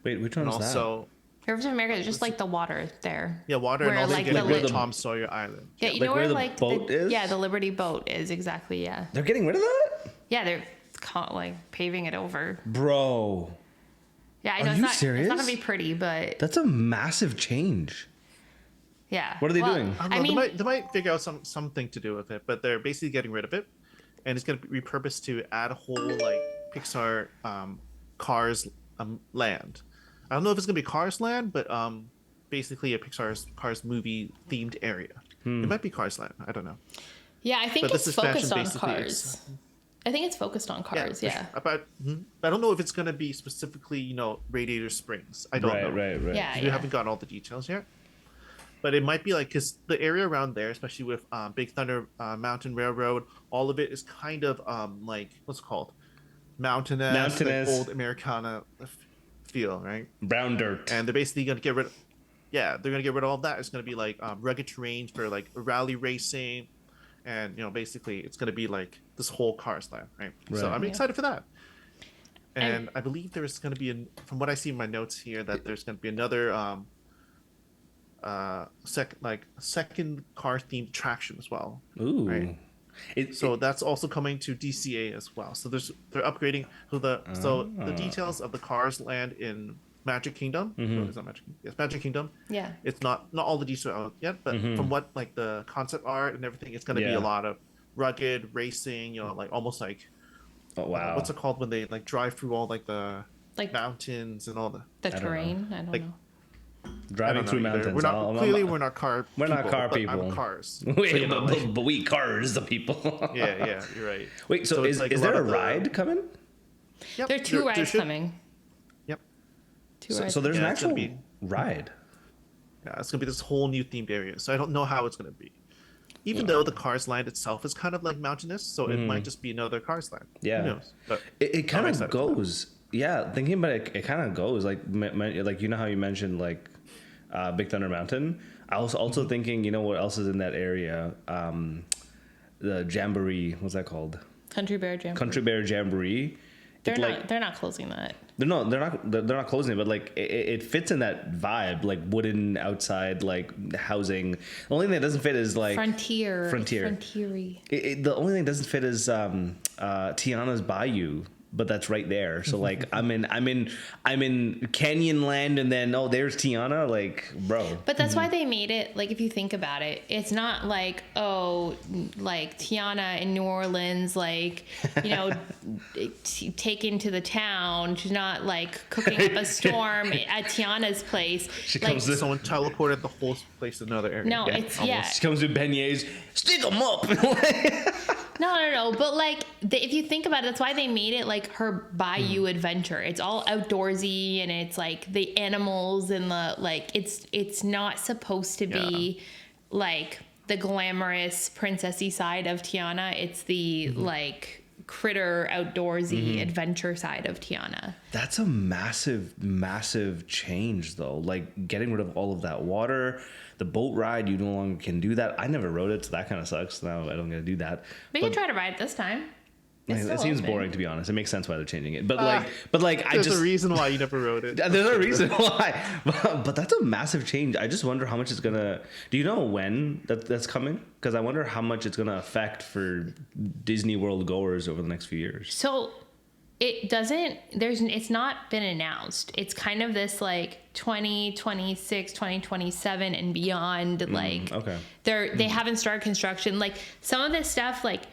Wait, which one and is also Rivers of America is just like the water there. Yeah, water, and Where, also like, getting the rid of li- Tom Sawyer Island. Yeah, you like know where where the like boat is? Yeah, the Liberty boat is exactly. Yeah, They're getting rid of that? yeah, they're like paving it over. Bro, Yeah, I Are know it's you not. It's not serious? gonna be pretty, but that's a massive change. yeah. What are they doing? I don't know. they might figure out something to do with it, but they're basically getting rid of it, and it's going to be repurposed to add a whole like Pixar Cars land. I don't know if it's going to be Cars land, but basically a Pixar's Cars movie themed area. It might be Cars land. I don't know. Yeah, I think But it's this expansion focused on basically cars. I think it's focused on cars. Yeah. But I don't know if it's going to be specifically Radiator Springs. I don't know. Right. Yeah. We haven't gotten all the details yet. But it might be like, because the area around there, especially with Big Thunder Mountain Railroad, all of it is kind of like, what's it called? Mountainous. Like old Americana feel, right? Brown dirt. And they're basically going to get rid of, they're going to get rid of all that. It's going to be like rugged terrain for like rally racing. And, basically it's going to be like this whole Cars land, right? So I'm excited for that. And I believe there's going to be, from what I see in my notes here, that there's going to be another second car themed attraction as well. Ooh. Right? So that's also coming to DCA as well. So they're upgrading. So the details of the Cars land in Magic Kingdom. No, it's not Magic Kingdom. Yes, Magic Kingdom. Yeah. It's not all the details out yet, but from what like the concept art and everything, it's going to be a lot of rugged racing. Like almost like, oh wow, what's it called when they like drive through all like the mountains and all the terrain. I don't know. Driving through mountains. We're not car. We're not car but people. I'm cars. But we cars, the people. yeah, you're right. Wait, so is there a ride coming? Yep, There are two rides coming. Yep. Two rides. So there's an Yeah, it's gonna actual ride. Yeah, it's gonna be this whole new themed area. So I don't know how it's gonna be. Even though the Cars land itself is kind of like mountainous, so it might just be another Cars land. Yeah. Who knows? But It kind of goes. Yeah, thinking about it, it kind of goes like how you mentioned like Big Thunder Mountain. I was also thinking, what else is in that area? The Jamboree. What's that called? Country Bear Jamboree. Country Bear Jamboree. They're not closing that. They're not closing it, but like it fits in that vibe, like wooden outside, like housing. The only thing that doesn't fit is like Frontier. Frontiery. The only thing that doesn't fit is Tiana's Bayou, but that's right there. So like I'm in Canyonland, and then there's Tiana, like bro. But that's why they made it, like, if you think about it, it's not like, like Tiana in New Orleans, like, taken to the town. She's not like cooking up a storm at Tiana's place. She like, comes to someone teleported the whole place to another area. No, it's She comes with beignets, stick them up. No. But like, if you think about it, that's why they made it like her bayou adventure. It's all outdoorsy, and it's like the animals and the like. It's not supposed to be like the glamorous princessy side of Tiana. It's the like critter outdoorsy adventure side of Tiana. That's a massive change, though. Like getting rid of all of that water. The boat ride, you no longer can do that. I never rode it, so that kind of sucks. Now I don't get to do that. We can try to ride it this time. It seems boring, to be honest. It makes sense why they're changing it. But there's a reason why you never rode it. There's a reason why. But that's a massive change. I just wonder how much it's gonna. Do you know when that's coming? Because I wonder how much it's gonna affect for Disney World goers over the next few years. So it doesn't. It's not been announced. It's kind of this like 2026, 2027 and beyond. Like okay. They haven't started construction. Like some of this stuff, like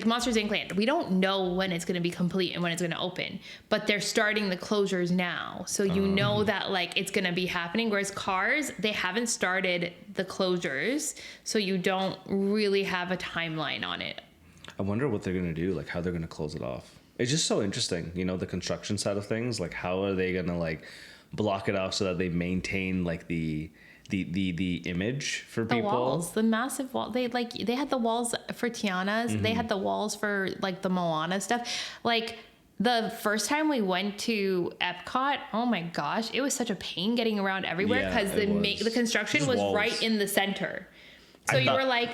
Monsters Inc. Land, we don't know when it's going to be complete and when it's going to open, but they're starting the closures now. So you know that like it's going to be happening. Whereas Cars, they haven't started the closures. So you don't really have a timeline on it. I wonder what they're going to do, like how they're going to close it off. It's just so interesting, the construction side of things. Like how are they going to like block it off so that they maintain like the image for people. The walls, the massive wall. They had the walls for Tiana's. They had the walls for like the Moana stuff. Like the first time we went to Epcot, oh my gosh, it was such a pain getting around everywhere because the construction just was walls. Right in the center. So you're like,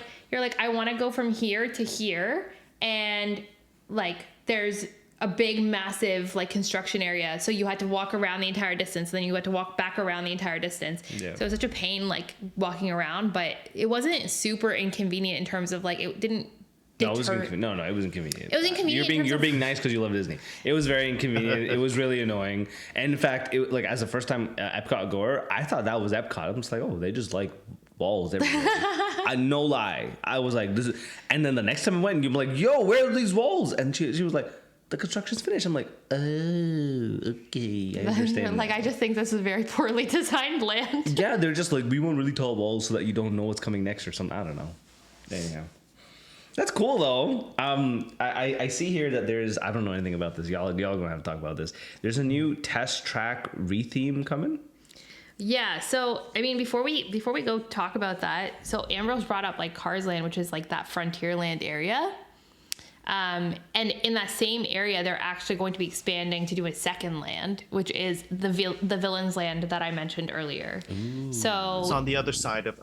I want to go from here to here, and like there's a big, massive like construction area. So you had to walk around the entire distance. Then you had to walk back around the entire distance. Yeah. So it was such a pain like walking around, but it wasn't super inconvenient in terms of like, it didn't No, deter. it was no, it was inconvenient. It was inconvenient in terms You're of- being nice because you love Disney. It was very inconvenient. It was really annoying. And in fact, it, like as a first time Epcot goer, I thought that was Epcot. I'm just like, oh, they just like walls everywhere. No lie. I was like, this is. And then the next time I went, you're like, yo, where are these walls? And she was like, the construction's finished. I'm like, oh, okay, I understand. Like, I just think this is a very poorly designed land. Yeah, they're just like, we want really tall walls so that you don't know what's coming next or something. I don't know. Anyhow. That's cool though. I see here that there's, I don't know anything about this. Y'all gonna have to talk about this. There's a new test track retheme coming. Yeah, so I mean, before we go talk about that, so Ambrose brought up like Cars Land, which is like that Frontierland area. And in that same area, they're actually going to be expanding to do a second land, which is the Villains Land that I mentioned earlier. Ooh. So It's on the other side of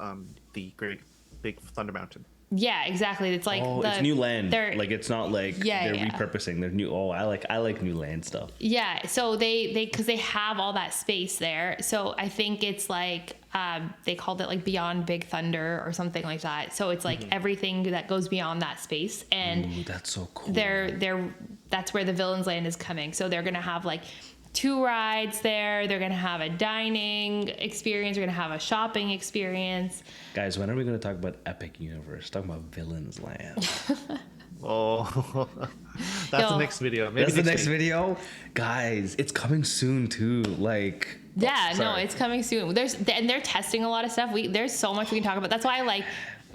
the Great Big Thunder Mountain. yeah, exactly. It's like It's new land. they're- Like it's not like Yeah, they're yeah. repurposing. They're new. Oh, I like new land stuff. Yeah, so they because they have all that space there. So I think it's like they called it like Beyond Big Thunder or something like that. So it's like everything that goes beyond that space, and Ooh, that's so cool. that's where the Villains Land is coming. So they're gonna have like 2 rides there. They're gonna have a dining experience. They're gonna have a shopping experience. Guys, when are we going to talk about Epic Universe? Talking about Villains Land. Oh, that's Yo. the next video. Maybe That's the next week. video, guys. It's coming soon too. Like, Yeah, no, sorry. it's coming soon. And they're testing a lot of stuff. There's so much we can talk about. That's why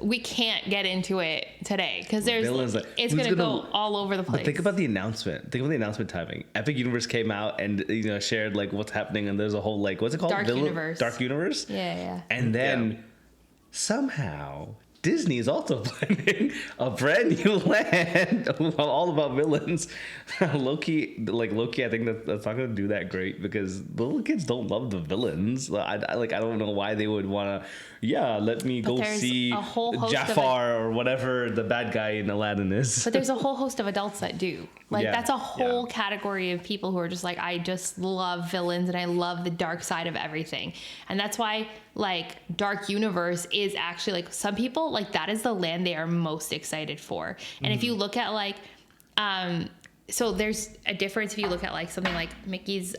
we can't get into it today because Villains, like, it's who's gonna gonna- go all over the place. But think about the announcement. Think about the announcement timing. Epic Universe came out and shared like what's happening, and there's a whole like what's it called? Dark Universe. Dark Universe. Yeah. And then somehow Disney is also planning a brand new land all about villains. Loki, I think that's not going to do that great because the little kids don't love the villains. I don't know why they would want to. Yeah, let me go there's see a whole host of Jafar or whatever the bad guy in Aladdin is. But there's a whole host of adults that do. Like Yeah. that's a whole category of people who are just like, I just love villains and I love the dark side of everything. And that's why like Dark Universe is actually like some people like that is the land they are most excited for. And if you look at like so there's a difference if you look at like something like Mickey's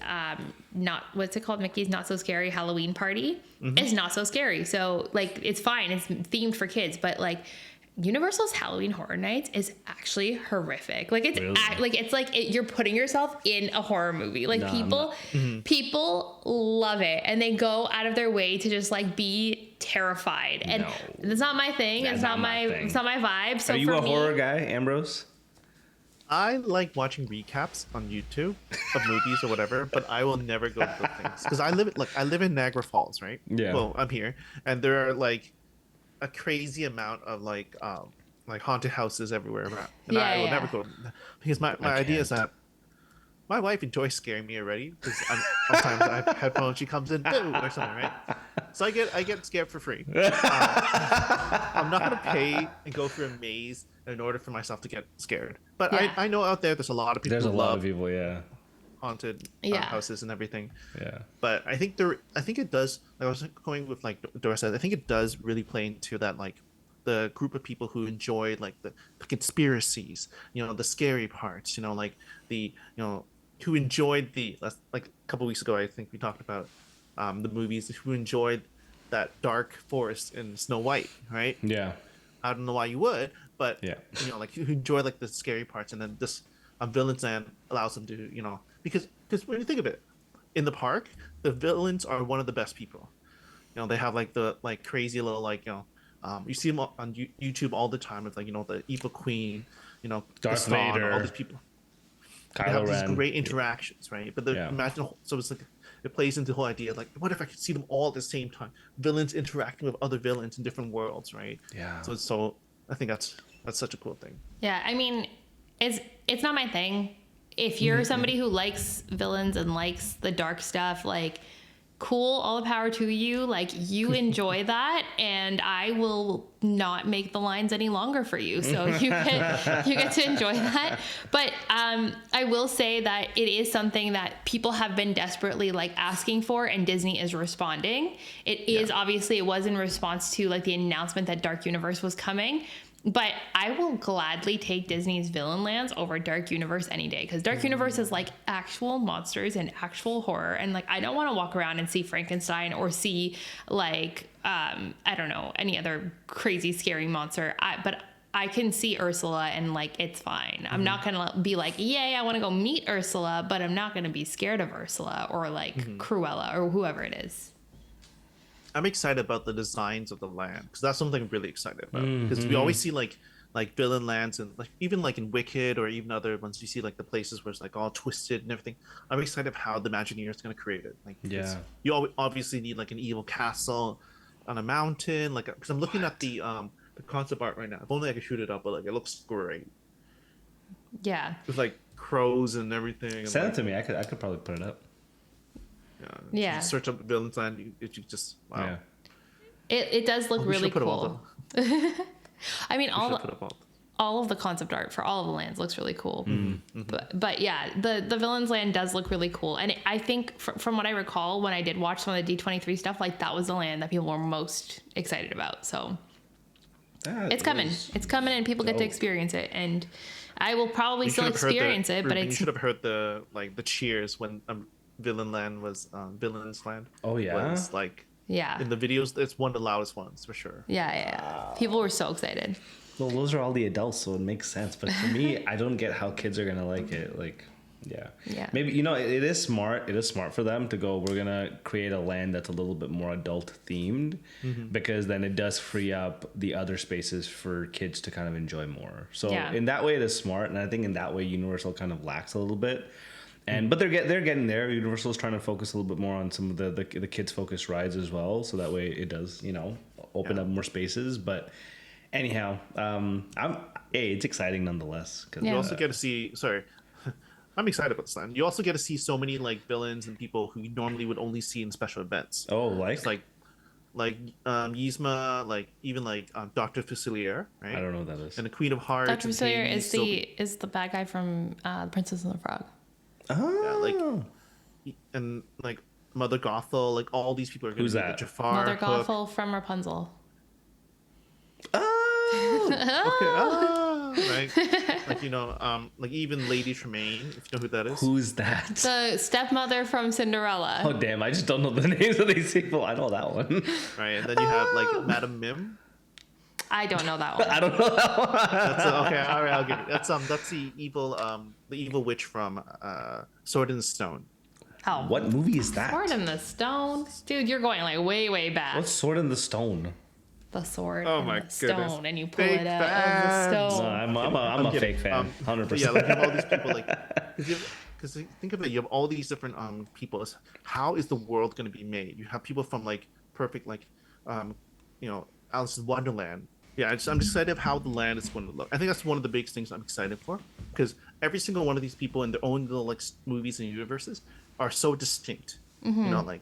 Mickey's Not So Scary Halloween Party. It's not so scary. So like it's fine. It's themed for kids, but like Universal's Halloween Horror Nights is actually horrific. Like it's Really? you're putting yourself in a horror movie. Like No, people love it and they go out of their way to just like be terrified. And No. it's not my thing. That's It's not not my my thing. it's not my vibe. So Are you for a me, horror guy, Ambrose? I like watching recaps on YouTube of movies or whatever, but I will never go to those things because I live in Niagara Falls, right? Yeah. Well, I'm here, and there are like a crazy amount of like haunted houses everywhere around, and I will never go because my idea is that my wife enjoys scaring me already because sometimes I have headphones, she comes in, boo, or something, right? So I get scared for free. I'm not gonna pay and go through a maze in order for myself to get scared. But Yeah. I know out there's a lot of people There's a who lot love of people, yeah. haunted Yeah. houses and everything. Yeah. But I think it does. Like I was going with like Dora said. I think it does really play into that like the group of people who enjoy like the conspiracies, the scary parts, like the who enjoyed like a couple weeks ago. I think we talked about the movies who enjoyed that dark forest in Snow White, right? Yeah. I don't know why you would, but Yeah. like who enjoy like the scary parts, and then this Villains Land allows them to, because when you think of it, in the park, the villains are one of the best people. They have like the crazy little you see them on YouTube all the time with the evil queen, Darth Gaston, Vader. all these people. They Kylo have Ren. these great interactions, right? But imagine, so it's like it plays into the whole idea, like what if I could see them all at the same time, villains interacting with other villains in different worlds, right? Yeah. So I think that's such a cool thing. Yeah, I mean, it's not my thing. If you're somebody who likes villains and likes the dark stuff, like cool, all the power to you. Like, you enjoy that, and I will not make the lines any longer for you. So you get to enjoy that. But I will say that it is something that people have been desperately like asking for, and Disney is responding. It is obviously, it was in response to like the announcement that Dark Universe was coming. But I will gladly take Disney's Villain Lands over Dark Universe any day, because Dark Universe is like actual monsters and actual horror, and like I don't want to walk around and see Frankenstein or see like I don't know, any other crazy scary monster. But I can see Ursula and like it's fine. I'm not gonna be like, yay, I want to go meet Ursula, but I'm not gonna be scared of Ursula or like Cruella or whoever it is. I'm excited about the designs of the land, because that's something I'm really excited about. Because we always see like villain lands, and like even like in Wicked or even other ones, you see like the places where it's like all twisted and everything. I'm excited of how the Imagineer is going to create it. Like, you obviously need like an evil castle on a mountain. Like, because I'm looking at the concept art right now. If only I could shoot it up, but like it looks great. Yeah. With like crows and everything. And, Send like, it to me. I could probably put it up. Yeah. You search up Villain's Land, you just wow. Yeah. It does look really cool. I mean, all of the concept art for all of the lands looks really cool. But yeah, the Villain's Land does look really cool. And I think from what I recall, when I did watch some of the D23 stuff, like that was the land that people were most excited about. So it's coming. It's coming, and people get to experience it. And I will probably still experience it, but you should have heard the cheers when Villain Land was Villain's Land. Oh yeah. Was like in the videos, it's one of the loudest ones for sure. Yeah. Wow. People were so excited. Well, those are all the adults, so it makes sense. But for me, I don't get how kids are gonna like it. Like, yeah. Maybe it is smart. It is smart for them to go, we're gonna create a land that's a little bit more adult themed, because then it does free up the other spaces for kids to kind of enjoy more. So in that way, it is smart, and I think in that way, Universal kind of lacks a little bit. But they're getting there. Universal's trying to focus a little bit more on some of the kids focused rides as well, so that way it does open up more spaces. But anyhow, it's exciting nonetheless. Cause you also get to see. Sorry, I'm excited about this land. You also get to see so many like villains and people who you normally would only see in special events. Oh, it's like Yzma, like even like Dr. Facilier, right? I don't know what that is. And the Queen of Hearts. Dr. Facilier is the bad guy from Princess and the Frog. Oh. Yeah, and like Mother Gothel, like all these people are going to be that? Jafar. Mother Gothel from Rapunzel. Oh. Okay. Right. Like like even Lady Tremaine, if you know who that is. Who's that? The stepmother from Cinderella. Oh damn! I just don't know the names of these people. I know that one. Right, and then you have like Madame Mim. I don't know that one. I don't know that one. That's okay. All right, I'll give it. That's the evil witch from Sword in the Stone. Oh, what movie is that? Sword in the Stone, dude. You're going like way back. What's Sword in the Stone? The sword in the goodness. stone, and you pull Fake it out of the stone. No, I'm a fake fan, 100%. Yeah, like you have all these people, like because think of it, you have all these different people. How is the world going to be made? You have people from like perfect, like Alice in Wonderland. Yeah, I'm just excited of how the land is going to look. I think that's one of the biggest things I'm excited for, because every single one of these people in their own little like movies and universes are so distinct. Like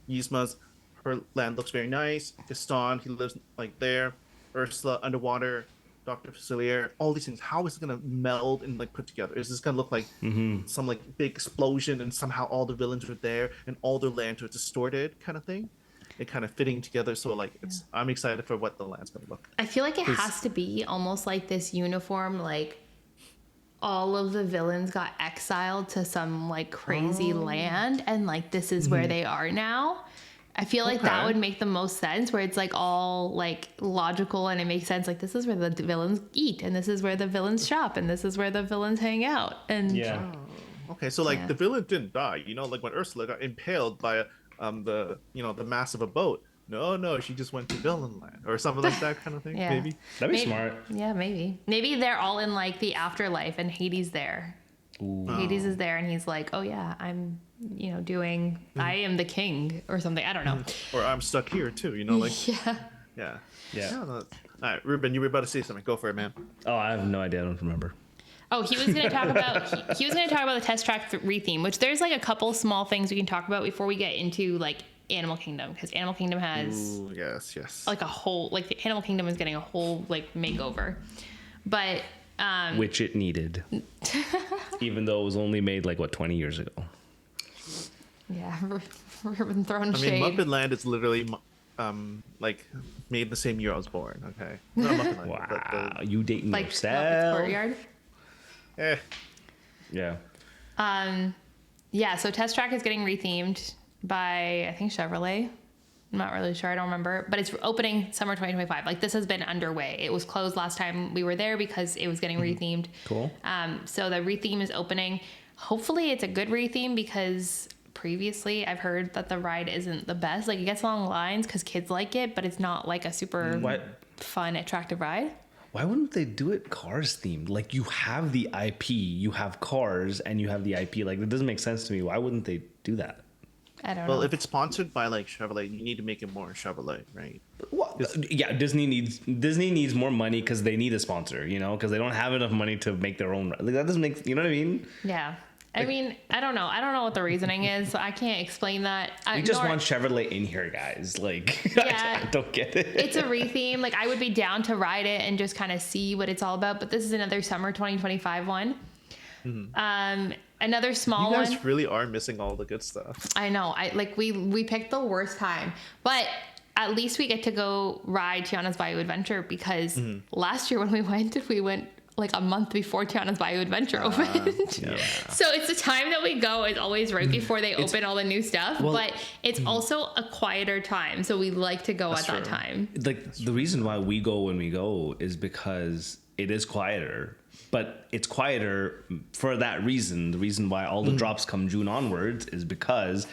Yzma's, her land looks very nice. Gaston, he lives like there. Ursula, underwater. Dr. Facilier, all these things. How is it going to meld and like put together? Is this going to look like some like big explosion and somehow all the villains are there and all their lands are distorted kind of thing? It kind of fitting together, so like I'm excited for what the land's gonna look. I feel like it has to be almost like this uniform, like all of the villains got exiled to some like crazy land, and like this is where they are now. I feel like that would make the most sense, where it's like all like logical and it makes sense. Like this is where the villains eat, and this is where the villains shop, and this is where the villains hang out. And okay, so like the villain didn't die, like when Ursula got impaled by the mass of a boat. No, she just went to Villain Land or something like that kind of thing. Maybe that'd be smart. Yeah, maybe they're all in like the afterlife and Hades there. Ooh. Hades is there and he's like, oh yeah, I'm doing I am the king or something. I don't know. Or I'm stuck here too. Like yeah. All right, Ruben, you were about to say something. Go for it, man. Oh, I have no idea. I don't remember. Oh, he was going to talk about the test track retheme, which there's like a couple small things we can talk about before we get into like Animal Kingdom, because Animal Kingdom has Ooh, yes. like a whole, like the Animal Kingdom is getting a whole like makeover. But which it needed. Even though it was only made like what 20 years ago. yeah, we've been throwing I shade. mean, Muppet Land is literally like made the same year I was born. Okay, not Muppet Land. Wow, you dating like yourself? Muppet's Courtyard. Eh. Yeah. Yeah, so Test Track is getting rethemed by, I think, Chevrolet. I'm not really sure. I don't remember. But it's opening summer 2025. Like, this has been underway. It was closed last time we were there because it was getting rethemed. Cool. So the retheme is opening. Hopefully it's a good retheme, because previously I've heard that the ride isn't the best. Like, it gets long lines because kids like it, but it's not like a super fun, attractive ride. Why wouldn't they do it Cars themed? Like, you have the IP, you have Cars, and you have the IP. Like, it doesn't make sense to me. Why wouldn't they do that? I don't know. Well, if it's sponsored by like Chevrolet, you need to make it more Chevrolet, right? Well, yeah, Disney needs more money because they need a sponsor, you know, because they don't have enough money to make their own. Like, that doesn't make, you know what I mean? Yeah. I mean, I don't know. I don't know what the reasoning is, so I can't explain that. We just want Chevrolet in here, guys. Like, Yeah. I don't get it. It's a retheme. Like, I would be down to ride it and just kind of see what it's all about. But this is another summer 2025 one. Another small You guys one. really are missing all the good stuff. I know. We picked the worst time, but at least we get to go ride Tiana's Bayou Adventure, because last year when we went like a month before Tiana's Bayou Adventure opened. Yeah. So it's the time that we go is always right before they open all the new stuff, but it's also a quieter time. So we like to go at that time. Like, the reason why we go when we go is because it is quieter, but it's quieter for that reason. The reason why all the drops come June onwards is because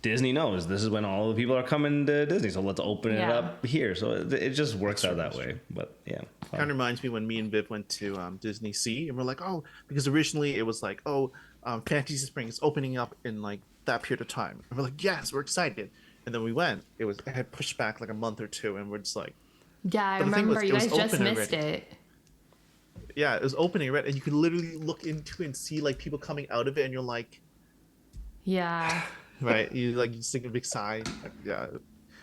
Disney knows this is when all the people are coming to Disney, so let's open it up here. So it just works out that way. But yeah, Kind of reminds me when me and Viv went to Disney Sea, and we're like, oh, because originally it was like, oh, Fantasy Springs opening up in like that period of time, and we're like, yes, we're excited. And then we went. It had pushed back like a month or two, and we're just like, Yeah, I But the thing remember was, you it was guys just open missed already. it. yeah, it was opening right, and you could literally look into it and see like people coming out of it, and you're like, Yeah. right, you just take a big sigh. Like, yeah,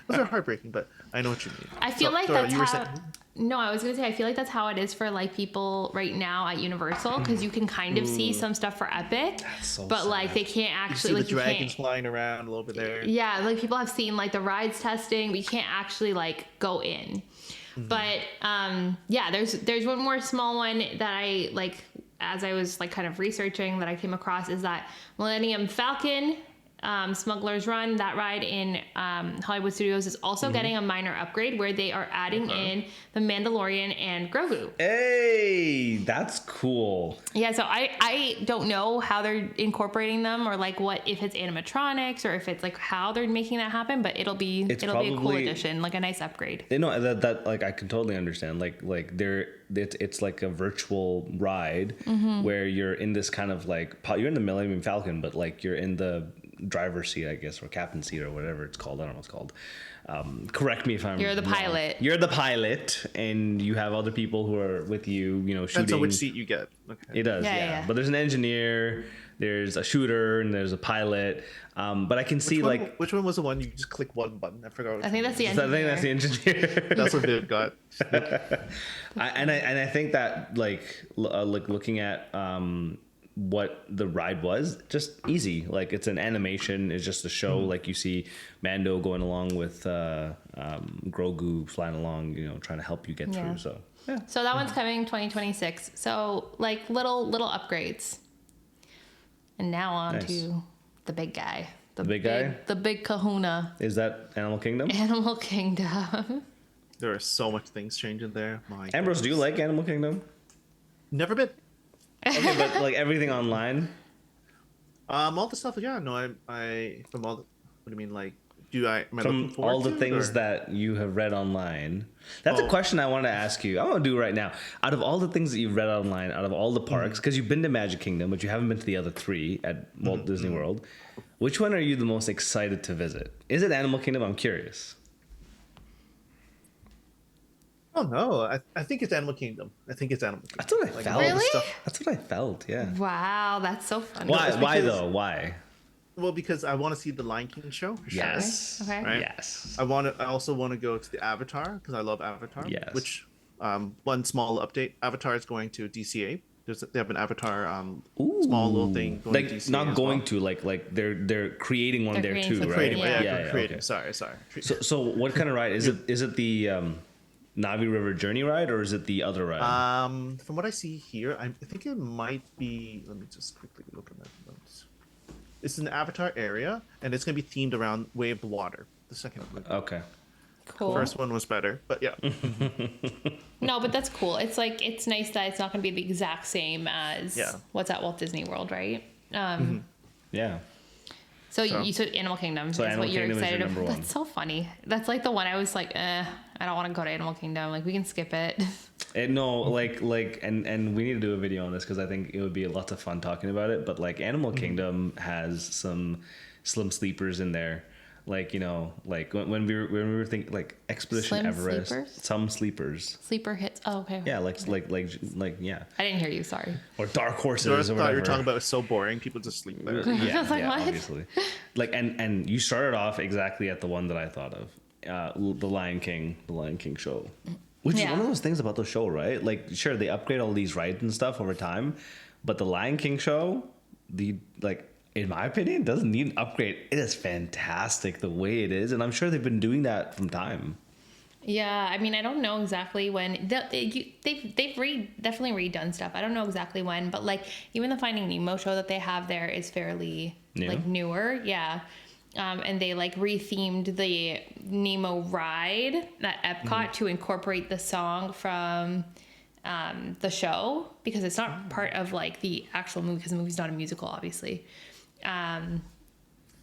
those are heartbreaking, but I know what you mean. I feel So, like Dora, that's you were how. saying- No, I was gonna say I feel like that's how it is for like people right now at Universal, because you can kind of see some stuff for Epic, so but like sad. they can't You actually see like the you dragons can't. flying around a little bit there. Yeah, like people have seen like the rides testing, but you can't actually like go in. But yeah, there's one more small one that I like as I was like kind of researching that I came across, is that Millennium Falcon, Smuggler's Run, that ride in Hollywood Studios is also getting a minor upgrade where they are adding in the Mandalorian and Grogu. Hey, that's cool. Yeah, so I don't know how they're incorporating them, or like what, if it's animatronics or if it's like how they're making that happen, but it'll be a cool probably- addition, like a nice upgrade. You know, that like I can totally understand. Like it's like a virtual ride where you're in this kind of like you're in the Millennium Falcon, but like you're in the driver's seat, I guess, or captain seat, or whatever it's called. I don't know what it's called. Correct me if I'm You're the wrong. pilot. You're the pilot, and you have other people who are with you. You know, shooting. Depends on which seat you get. Okay. It does, Yeah, yeah. yeah. But there's an engineer, there's a shooter, and there's a pilot. But I can see Which one was the one you just click one button? I forgot. I think that's the I think that's the engineer. engineer. That's what Viv got. I think that like looking at what the ride was, just easy. Like, it's an animation. It's just a show. Like, you see Mando going along with Grogu flying along, you know, trying to help you get through. So yeah. So that one's coming 2026. So like little upgrades. And now on Nice. to the big guy. The big guy? The big kahuna. Is that Animal Kingdom? Animal Kingdom. There are so much things changing there. My Ambrose, do you goodness. like Animal Kingdom? Never been. Okay, but like everything online. All the stuff. Yeah, no, I from all. What do you mean? Like, am I looking From forward all the to it, things or- that you have read online. That's a question I want to ask you. I'm going to do right now. Out of all the things that you've read online, out of all the parks, because you've been to Magic Kingdom, but you haven't been to the other three at Walt Disney World, which one are you the most excited to visit? Is it Animal Kingdom? I'm curious. Oh no, I think it's Animal Kingdom. I think it's Animal Kingdom. That's what I Like, felt. all the Really? stuff- That's what I felt, yeah. Wow, that's so funny. Why? Why because- though? Why? Well, because I want to see the Lion King show. For sure. Yes. Okay. Right? Yes. I also want to go to the Avatar because I love Avatar. Yes. Which, one small update: Avatar is going to DCA. They have an Avatar, small little thing going Like to DCA. not as going well. to like they're creating one They're there creating too, something. right? Creating, Yeah. creating. Okay. Sorry. So what kind of ride is it? Is it the Navi River Journey ride, or is it the other ride? From what I see here, I think it might be. Let me just quickly look at my notes. It's an Avatar area, and it's going to be themed around Way of the Water. The second one. Okay. Cool. First one was better, but yeah. No, but that's cool. It's like it's nice that it's not going to be the exact same as what's at Walt Disney World, right? Yeah. So you said Animal Kingdom is Animal what you're Kingdom is your excited number about. one. That's so funny. That's like the one I was like, I don't want to go to Animal Kingdom. Like we can skip it. No, like, and we need to do a video on this because I think it would be lots of fun talking about it. But like, Animal Kingdom has some slim sleepers in there. Like, you know, like when we were thinking like Expedition Slim Everest, sleepers? some sleepers. Sleeper hits. Oh, okay. Yeah, like yeah, I didn't hear you. Sorry. or dark horses So I or thought whatever. you were talking about it was so boring. People just sleep there. Yeah, I was like, yeah, what? obviously. Like, and you started off exactly at the one that I thought of, the Lion King show, which is one of those things about the show, right? Like, sure, they upgrade all these rides and stuff over time, but the Lion King show, in my opinion, doesn't need an upgrade. It is fantastic the way it is, and I'm sure they've been doing that from time. Yeah, I mean, I don't know exactly when they've definitely redone stuff. I don't know exactly when, but like even the Finding Nemo show that they have there is fairly like newer. Yeah. And they like rethemed the Nemo ride at Epcot to incorporate the song from the show because it's not part of like the actual movie because the movie's not a musical, obviously.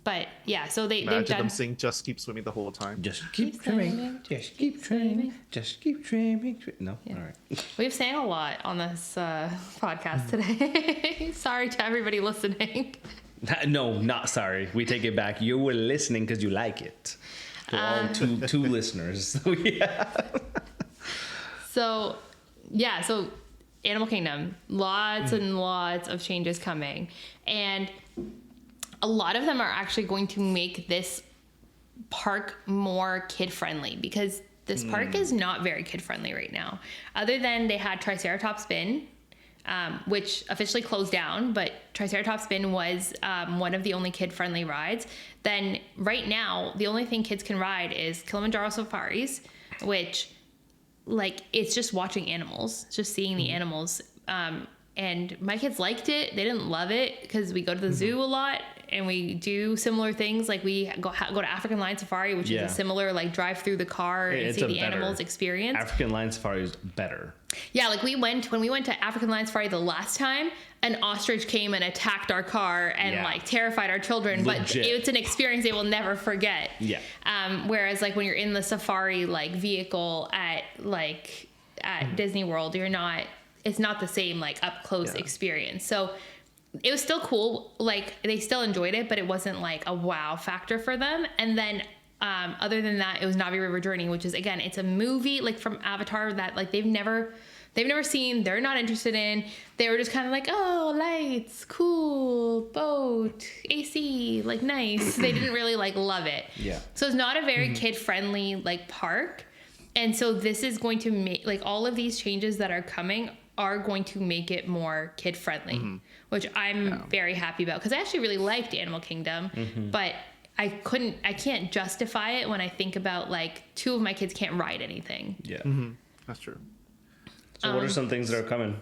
But yeah, so they've Imagine done. them sing "Just Keep Swimming" the whole time. Just keep dreaming, just keep dreaming, just keep dreaming. No, all right. We've sang a lot on this podcast today. Sorry to everybody listening. No, not sorry. We take it back. You were listening because you like it. To all two listeners. So, yeah. So Animal Kingdom, lots and lots of changes coming. And a lot of them are actually going to make this park more kid-friendly because this park is not very kid-friendly right now. Other than they had Triceratops Spin, which officially closed down, but Triceratops Spin was one of the only kid-friendly rides. Then right now, the only thing kids can ride is Kilimanjaro Safaris, which like it's just watching animals, just seeing the animals. And my kids liked it. They didn't love it because we go to the zoo a lot and we do similar things. Like we go to African Lion Safari, which is a similar like drive through the car and see the animals experience. African Lion Safari is better. Yeah, like when we went to African Lion Safari the last time, an ostrich came and attacked our car and like terrified our children. Legit. But it's an experience they will never forget. Yeah. Whereas like when you're in the safari like vehicle at Disney World, it's not the same like up close experience. So it was still cool. Like they still enjoyed it, but it wasn't like a wow factor for them. And then other than that, it was Navi River Journey, which is again, it's a movie like from Avatar that like they've never seen, they're not interested in. They were just kind of like, oh, lights, cool, boat, AC, like nice. They didn't really like love it. Yeah. So it's not a very kid-friendly like park. And so this is going to make like all of these changes that are coming are going to make it more kid-friendly, which I'm very happy about because I actually really liked Animal Kingdom, but I can't justify it when I think about like two of my kids can't ride anything. Yeah. That's true. So what are some things that are coming?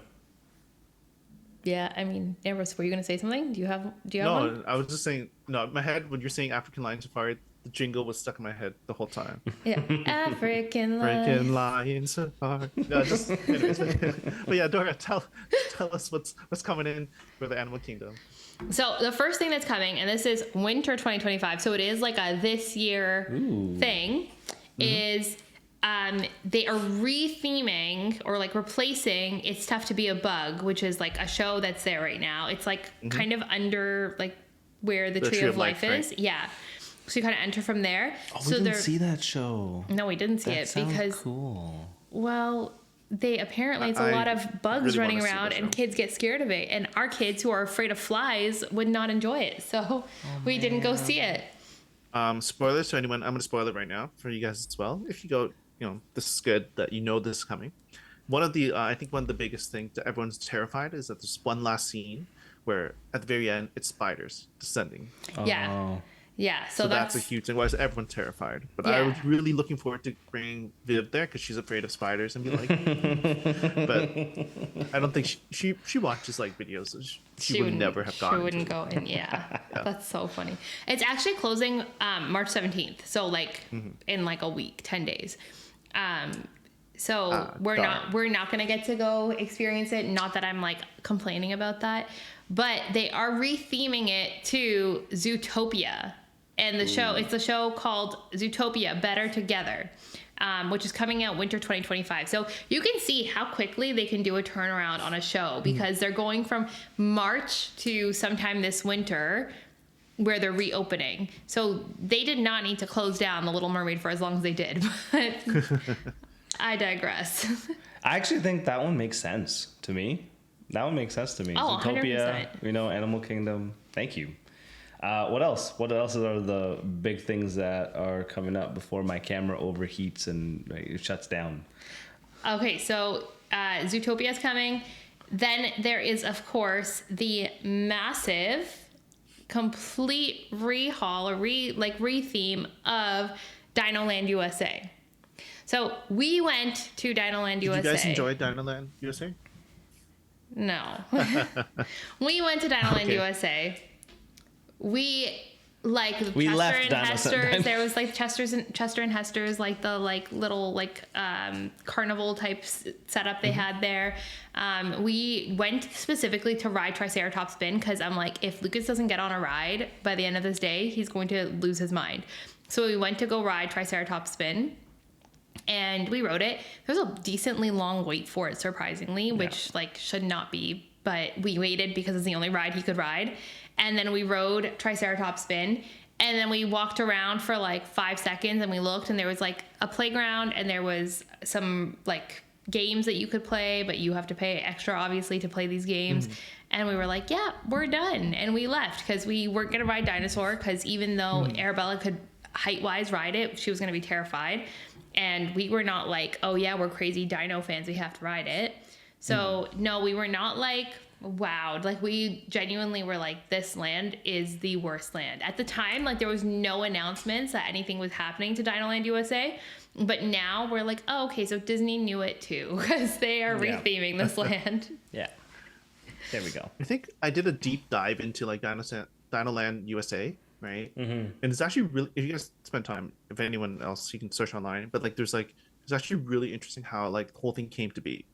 Yeah, I mean, Ambrose, were you going to say something? Do you have No, one? I was just saying. No, in my head when you're saying African Lion Safari, the jingle was stuck in my head the whole time. Yeah, African African Lion Safari. No, just anyways. But yeah, Dora, tell us what's coming in for the Animal Kingdom. So the first thing that's coming, and this is winter 2025, so it is like a this year thing, is they are retheming or like replacing It's Tough to Be a Bug, which is like a show that's there right now. It's like kind of under like where the Tree of Life is. Right? Yeah. So you kind of enter from there. Oh, we didn't see that show. No, we didn't see it because cool. Well, they apparently it's a lot of bugs really running wanna see around that and show. kids get scared of it. And our kids who are afraid of flies would not enjoy it. So we didn't go see it. Spoilers to anyone. I'm going to spoil it right now for you guys as well. If you go, this is good that you know this is coming. I think one of the biggest things that everyone's terrified is that there's one last scene where at the very end it's spiders descending. Yeah. Oh. Yeah. So that's a huge thing. Why is everyone terrified? But I Yeah. was really looking forward to bringing Viv there because she's afraid of spiders and be like, but I don't think she watches like videos. So she would never have gone. She wouldn't go in. Yeah. That's so funny. It's actually closing March 17th. So like in like a week, 10 days. So we're not going to get to go experience it. Not that I'm like complaining about that, but they are retheming it to Zootopia. And it's a show called Zootopia Better Together, which is coming out winter 2025. So you can see how quickly they can do a turnaround on a show because they're going from March to sometime this winter where they're reopening. So they did not need to close down The Little Mermaid for as long as they did. But I digress. I actually think that one makes sense to me. That one makes sense to me. Oh, Zootopia, 100%. Animal Kingdom. Thank you. What else? What else are the big things that are coming up before my camera overheats and shuts down? Okay, so Zootopia is coming. Then there is, of course, the massive, complete rehaul or retheme of Dinoland USA. So we went to Dinoland USA. Did you guys enjoy Dinoland USA? No. We went to Dinoland Okay. USA. We Chester left and Hester's. Dinosaur. There was like Chester and Hester's, like the little carnival type setup they had there. We went specifically to ride Triceratops Spin because I'm like, if Lucas doesn't get on a ride by the end of this day, he's going to lose his mind. So we went to go ride Triceratops Spin. And we rode it. There was a decently long wait for it, surprisingly, which should not be. But we waited because it's the only ride he could ride. And then we rode Triceratops Spin. And then we walked around for like 5 seconds and we looked and there was like a playground and there was some like games that you could play, but you have to pay extra obviously to play these games. And we were like, yeah, we're done. And we left because we weren't going to ride Dinosaur because even though Arabella could height-wise ride it, she was going to be terrified. And we were not like, oh yeah, we're crazy dino fans, we have to ride it. So no, we were not like wowed. Like we genuinely were like, this land is the worst land. At the time, like there was no announcements that anything was happening to Dinoland USA. But now we're like, oh, okay, so Disney knew it too because they are retheming this land. Yeah. There we go. I think I did a deep dive into like Dinoland USA, right? And it's actually really, if you guys spend time, if anyone else, you can search online. But like, it's actually really interesting how like the whole thing came to be.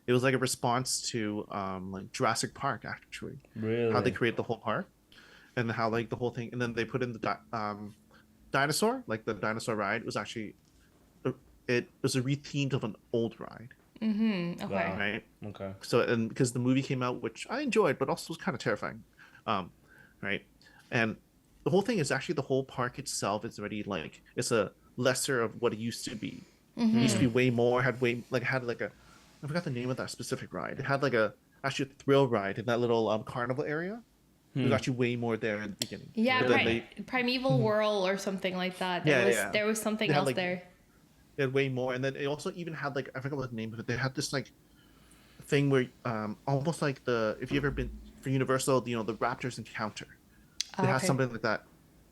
It was like a response to like Jurassic Park, actually. Really? How they created the whole park, and how like the whole thing, and then they put in the dinosaur, like the dinosaur ride was actually it was a rethemed of an old ride. Okay. Wow. Right. Okay. So, and because the movie came out, which I enjoyed, but also was kind of terrifying, right? And the whole thing is actually the whole park itself is already like it's a lesser of what it used to be. It used to be way more. Had like a I forgot the name of that specific ride. It had like actually a thrill ride in that little carnival area. There was actually way more there in the beginning. Yeah, But then Primeval Whirl or something like that. There was something They had, else like, there. It had way more, and then it also even had like I forgot what the name of it. They had this like thing where almost like if you ever been for Universal, the Raptors Encounter. They had something like that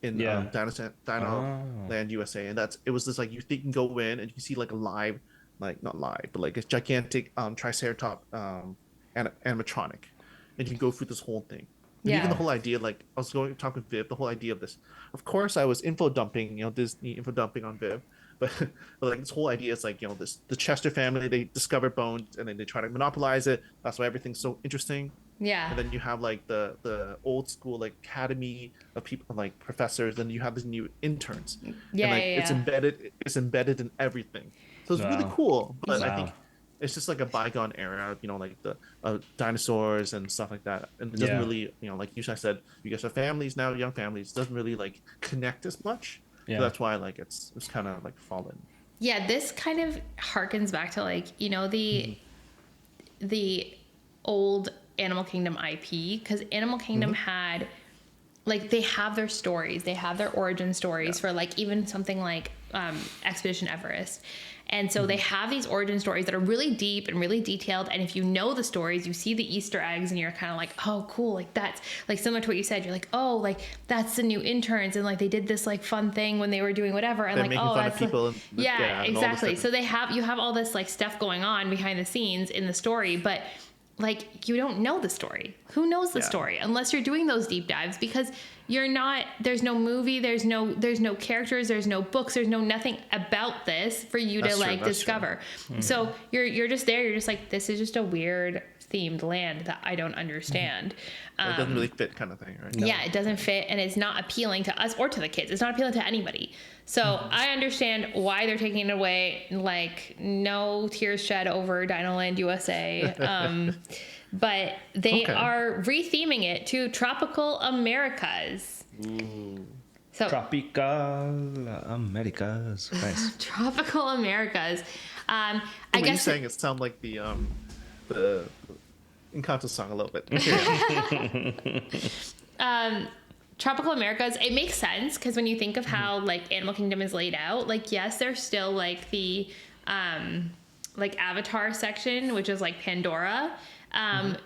in Dinoland USA, and it was this like you can go in and you can see like a live, like not live, but like a gigantic Triceratops animatronic, and you can go through this whole thing. And even the whole idea, like I was going to talk with Viv, the whole idea of this. Of course, I was info dumping, Disney info dumping on Viv, but like this whole idea is like the Chester family, they discover bones and then they try to monopolize it. That's why everything's so interesting. Yeah. And then you have like the old school like academy of people like professors, and you have these new interns. Yeah, and like it's embedded in everything. So it's really cool. But I think it's just like a bygone era, like the dinosaurs and stuff like that. And it doesn't really, like you said, you guys have families now, young families, it doesn't really like connect as much. Yeah. So that's why like it's kind of like fallen. Yeah, this kind of harkens back to like, you know, the old Animal Kingdom IP, because Animal Kingdom had like, they have their stories, they have their origin stories for like even something like Expedition Everest. And so they have these origin stories that are really deep and really detailed. And if you know the stories, you see the Easter eggs and you're kind of like, oh, cool. Like that's like similar to what you said. You're like, oh, like that's the new interns. And like they did this like fun thing when they were doing whatever. And They're like, making oh, fun that's of people. like, yeah, and all this exactly. stuff. So you have all this like stuff going on behind the scenes in the story, but like you don't know the story. Who knows the story unless you're doing those deep dives, because you're not, there's no movie, there's no characters, there's no books, there's no nothing about this for you to like discover. So you're just there, you're just like, this is just a weird themed land that I don't understand. It doesn't really fit, kind of thing, right? No. Yeah, it doesn't fit, and it's not appealing to us or to the kids. It's not appealing to anybody. So I understand why they're taking it away. Like, no tears shed over Dino Land USA. But they are retheming it to Tropical Americas. Ooh. So Tropical Americas. Nice. Tropical Americas. I When guess you're saying it sounds like the Encanto song a little bit. Tropical Americas, it makes sense because when you think of how like Animal Kingdom is laid out, like yes, there's still like the like Avatar section, which is like Pandora,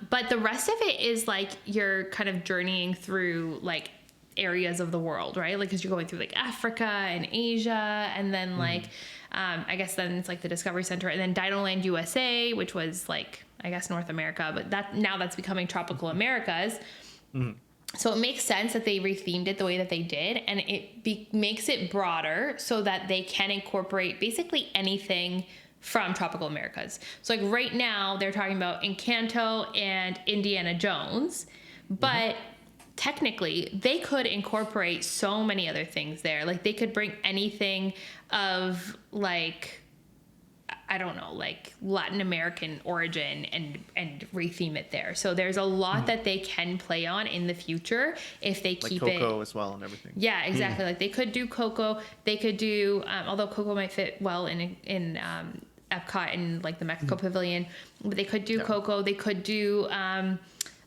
but the rest of it is like you're kind of journeying through like areas of the world, right? Like because you're going through like Africa and Asia, and then like I guess then it's like the Discovery Center, and then Dino Land USA, which was like I guess North America, but that's becoming Tropical Americas. So it makes sense that they rethemed it the way that they did, and it makes it broader so that they can incorporate basically anything from Tropical Americas. So like right now they're talking about Encanto and Indiana Jones, but technically they could incorporate so many other things there. Like they could bring anything of like, I don't know, like Latin American origin and retheme it there. So there's a lot that they can play on in the future if they keep like it. Coco as well and everything. Yeah, exactly. Like they could do Coco. They could do, although Coco might fit well in Epcot and like the Mexico Pavilion, but they could do Coco. They could do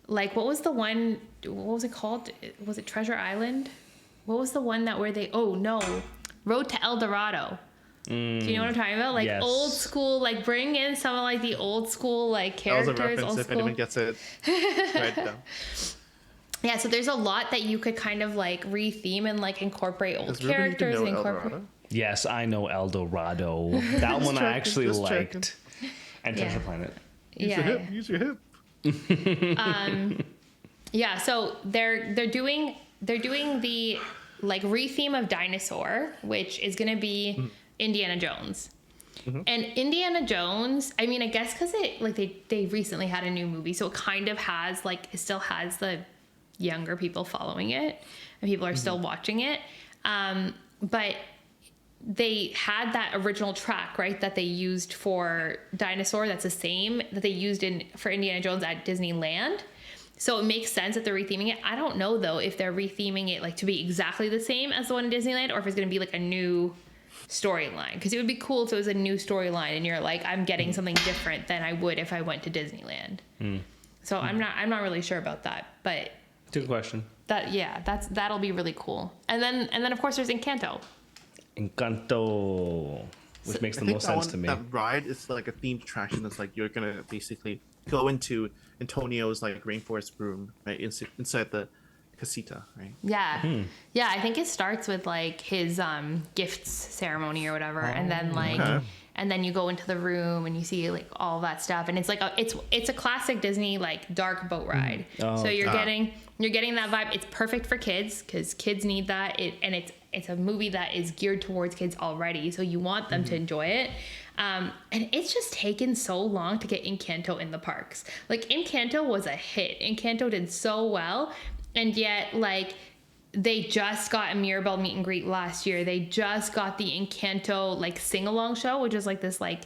like what was it called? Was it Treasure Island? What was the one that where they? Oh no, Road to El Dorado. Do you know what I'm talking about? Like old school, like bring in some of like the old school like characters. That was a reference old if school. anyone gets it right down. Yeah, so there's a lot that you could kind of like retheme and like incorporate old characters and incorporate. Yes, I know El Dorado. That one I actually liked. And Treasure Planet. Use your hip. Yeah, so they're doing the like retheme of Dinosaur, which is going to be Indiana Jones. And Indiana Jones, I mean, I guess because it like they recently had a new movie, so it kind of has like it still has the younger people following it, and people are still watching it. But they had that original track, right, that they used for Dinosaur. That's the same that they used for Indiana Jones at Disneyland. So it makes sense that they're retheming it. I don't know though if they're retheming it like to be exactly the same as the one in Disneyland, or if it's going to be like a new storyline. Because it would be cool if it was a new storyline and you're like, I'm getting something different than I would if I went to Disneyland. So I'm not really sure about that, but It's a good question. That'll be really cool. And then of course there's Encanto. Encanto, which makes the most sense to me. That ride is like a themed attraction. That's like you're gonna basically go into Antonio's like rainforest room, right, inside the casita, right? Yeah. Yeah, I think it starts with like his gifts ceremony or whatever, and then like and then you go into the room and you see like all that stuff, and it's like it's a classic Disney like dark boat ride. So you're getting that vibe. It's perfect for kids because kids need that. It's a movie that is geared towards kids already, so you want them to enjoy it. And it's just taken so long to get Encanto in the parks. Like Encanto was a hit. Encanto did so well, and yet like they just got a Mirabelle meet and greet last year. They just got the Encanto like sing-along show, which is like this like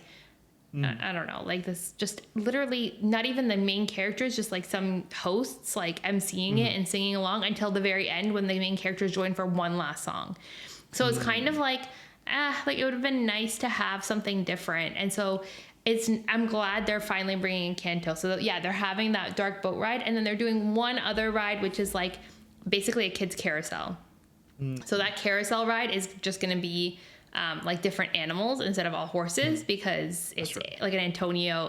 I don't know, like this just literally not even the main characters, just like some hosts like emceeing it and singing along until the very end when the main characters join for one last song. So it's kind of like like it would have been nice to have something different. And so I'm glad they're finally bringing in Kanto. So yeah, they're having that dark boat ride, and then they're doing one other ride, which is like basically a kid's carousel. So that carousel ride is just going to be like different animals instead of all horses, because it's like an Antonio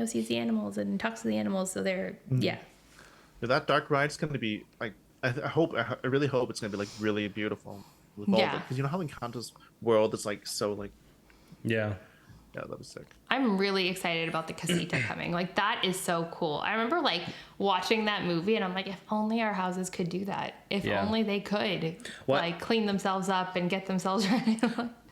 sees the animals and talks to the animals. So they're, yeah. That dark ride's going to be like, I really hope it's going to be like really beautiful. With all because you know how Encanto's world is like so like, yeah, that was sick. I'm really excited about the casita coming. Like that is so cool. I remember like watching that movie and I'm like, if only our houses could do that. If only they could like clean themselves up and get themselves ready.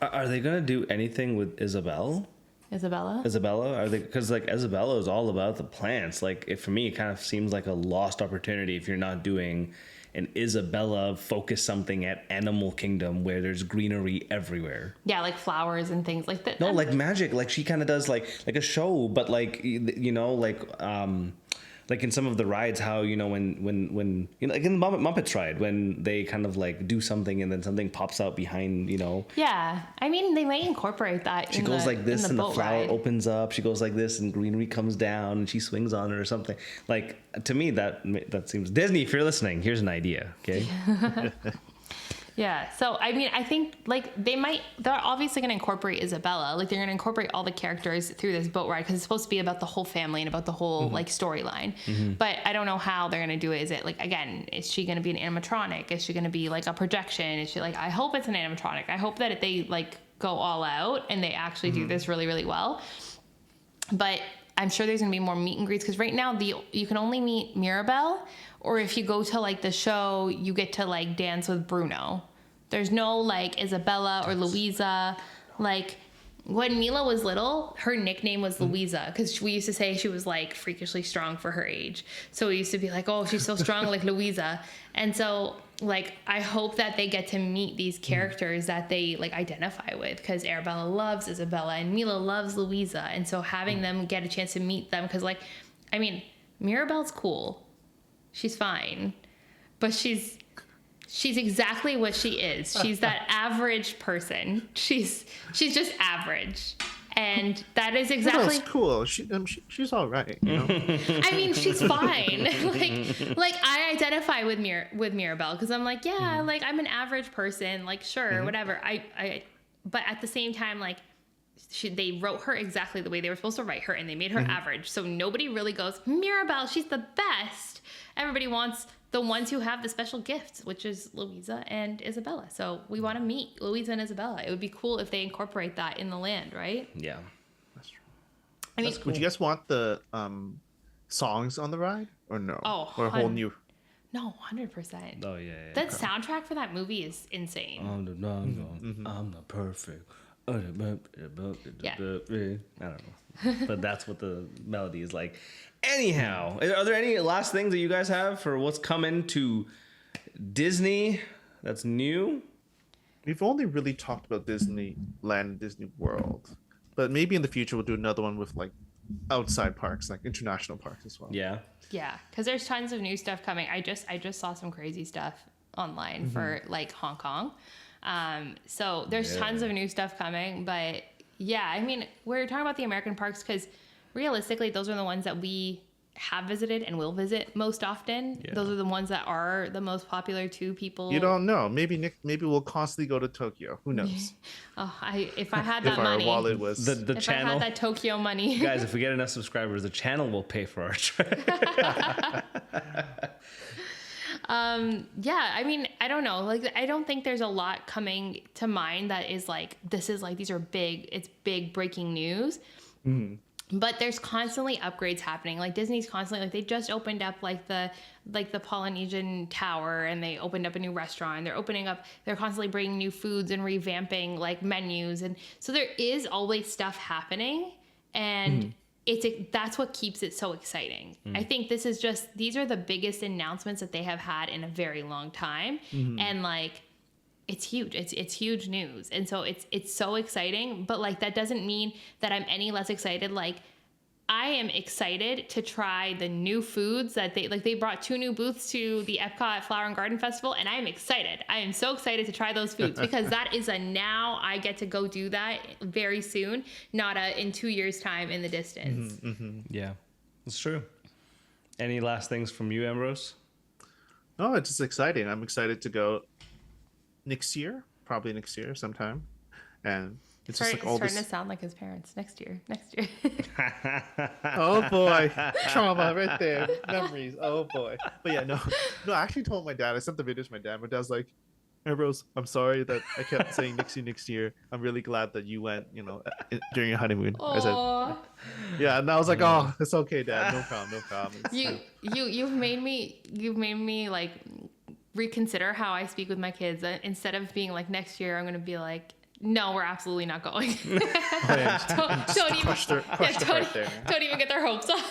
Are they gonna do anything with Isabella? Are they, because like Isabella is all about the plants. Like for me, it kind of seems like a lost opportunity if you're not doing an Isabella focus something at Animal Kingdom where there's greenery everywhere. Yeah, like flowers and things like that. No, like magic. Like she kind of does like a show, but like, you know, like in some of the rides, how, you know, when you know, like in the Muppets ride, when they kind of like do something and then something pops out behind, you know. Yeah, I mean, they might incorporate that. She goes like this and the flower opens up. She goes like this and greenery comes down and she swings on it or something. Like, to me, that seems... Disney, if you're listening, here's an idea, okay? Yeah, so I mean, I think like they're obviously going to incorporate Isabella. Like they're going to incorporate all the characters through this boat ride because it's supposed to be about the whole family and about the whole like storyline. But I don't know how they're going to do it. Is it like, again, is she going to be an animatronic? Is she going to be like a projection? Is she like, I hope it's an animatronic. I hope that they like go all out and they actually do this really, really well. But I'm sure there's going to be more meet and greets because right now you can only meet Mirabelle, or if you go to like the show, you get to like dance with Bruno. There's no like Isabella or Louisa. Like when Mila was little, her nickname was Louisa because we used to say she was like freakishly strong for her age. So we used to be like, oh, she's so strong like Louisa. And so like I hope that they get to meet these characters that they like identify with, because Arabella loves Isabella and Mila loves Louisa. And so having them get a chance to meet them, because like, I mean, Mirabelle's cool. She's fine. But she's exactly what she is. She's that average person. She's just average. And that is exactly... That's cool. She's all right, you know? I mean, she's fine. like I identify with Mirabelle because I'm like, yeah, like I'm an average person. Like, sure, whatever. But at the same time, like, they wrote her exactly the way they were supposed to write her, and they made her average. So nobody really goes, Mirabelle, she's the best. Everybody wants the ones who have the special gifts, which is Louisa and Isabella. So we want to meet Louisa and Isabella. It would be cool if they incorporate that in the land, right? Yeah. That's true. I mean, would you guys want the songs on the ride or no? Oh, or a whole new... No, 100%. Oh, yeah. That soundtrack for that movie is insane. I'm not perfect. Yeah. I don't know. But that's what the melody is like. Anyhow, are there any last things that you guys have for what's coming to Disney that's new? We've only really talked about Disneyland, Disney World. But maybe in the future we'll do another one with like outside parks, like international parks as well. Yeah. Yeah, because there's tons of new stuff coming. I just saw some crazy stuff online for like Hong Kong. So there's tons of new stuff coming. But yeah, I mean, we're talking about the American parks because realistically, those are the ones that we have visited and will visit most often. Yeah. Those are the ones that are the most popular to people. You don't know. Maybe we'll constantly go to Tokyo. Who knows? If I had that money, our wallet was the if channel. I had that Tokyo money, guys. If we get enough subscribers, the channel will pay for our trip. Yeah, I mean, I don't know. Like, I don't think there's a lot coming to mind that is like, these are big. It's big breaking news. But there's constantly upgrades happening. Like Disney's constantly, like they just opened up like the Polynesian Tower, and they opened up a new restaurant. They're constantly bringing new foods and revamping like menus. And so there is always stuff happening, and that's what keeps it so exciting. I think these are the biggest announcements that they have had in a very long time. And like, it's huge. It's huge news. And so it's so exciting, but like that doesn't mean that I'm any less excited. Like I am excited to try the new foods that they brought 2 new booths to the Epcot Flower and Garden Festival, and I am excited. I am so excited to try those foods because that is a now I get to go do that very soon, not in 2 years' time in the distance. Yeah, it's true. Any last things from you, Ambrose? Oh, it's just exciting. I'm excited to go next year, probably next year sometime, and it's just like all starting this. to sound like his parents. Next year. Oh boy, trauma right there, memories. Oh boy, but yeah, no. I actually told my dad. I sent the video to my dad. My dad's like, Ambrose, I'm sorry that I kept saying next year. I'm really glad that you went, during your honeymoon. I said, yeah, and I was like, oh, it's okay, Dad. No problem. You've made me like reconsider how I speak with my kids. Instead of being like next year, I'm gonna be like, no, we're absolutely not going. Don't even get their hopes up.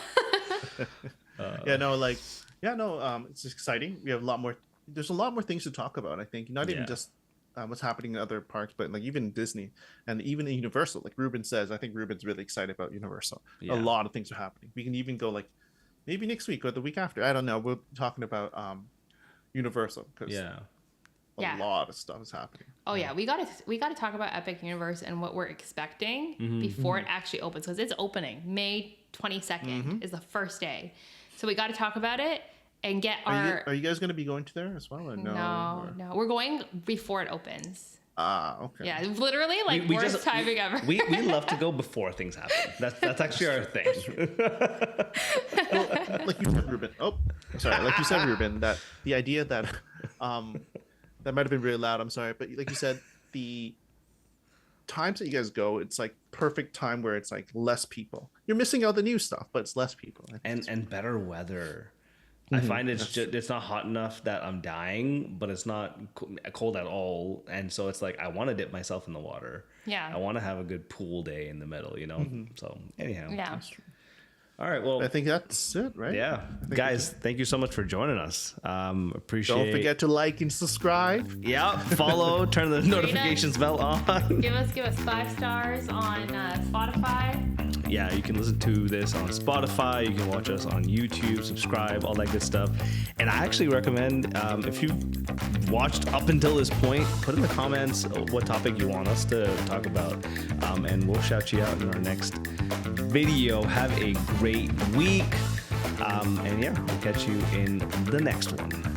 It's exciting. We have a lot more. There's a lot more things to talk about. I think not even just what's happening in other parks, but like even Disney and even in Universal. Like Ruben says, I think Ruben's really excited about Universal. Yeah. A lot of things are happening. We can even go like maybe next week or the week after. I don't know. We're talking about Universal because a lot of stuff is happening. Oh yeah, we gotta talk about Epic Universe and what we're expecting before it actually opens, because it's opening May 22nd is the first day, so we got to talk about it and get our. Are you guys going to be going to there as well or no? No, we're going before it opens. Okay. Yeah, literally like worst timing ever. We love to go before things happen. That's actually our thing. Like you said, Ruben. Oh, sorry. Like you said, Ruben, that the idea that that might have been really loud. I'm sorry, but like you said, the times that you guys go, it's like perfect time where it's like less people. You're missing out the new stuff, but it's less people. And better weather. I find it's not hot enough that I'm dying, but it's not cold at all. And so it's like I want to dip myself in the water. Yeah. I want to have a good pool day in the middle, So anyhow. Yeah. That's true. All right. Well, I think that's it, right? Yeah. Guys, thank you so much for joining us. Appreciate. Don't forget to like and subscribe. Yeah. Follow. Turn the notifications bell on. Give us 5 stars on Spotify. Yeah, you can listen to this on Spotify. You can watch us on YouTube, subscribe, all that good stuff. And I actually recommend, if you've watched up until this point, put in the comments what topic you want us to talk about. And we'll shout you out in our next video. Have a great week. And yeah, we'll catch you in the next one.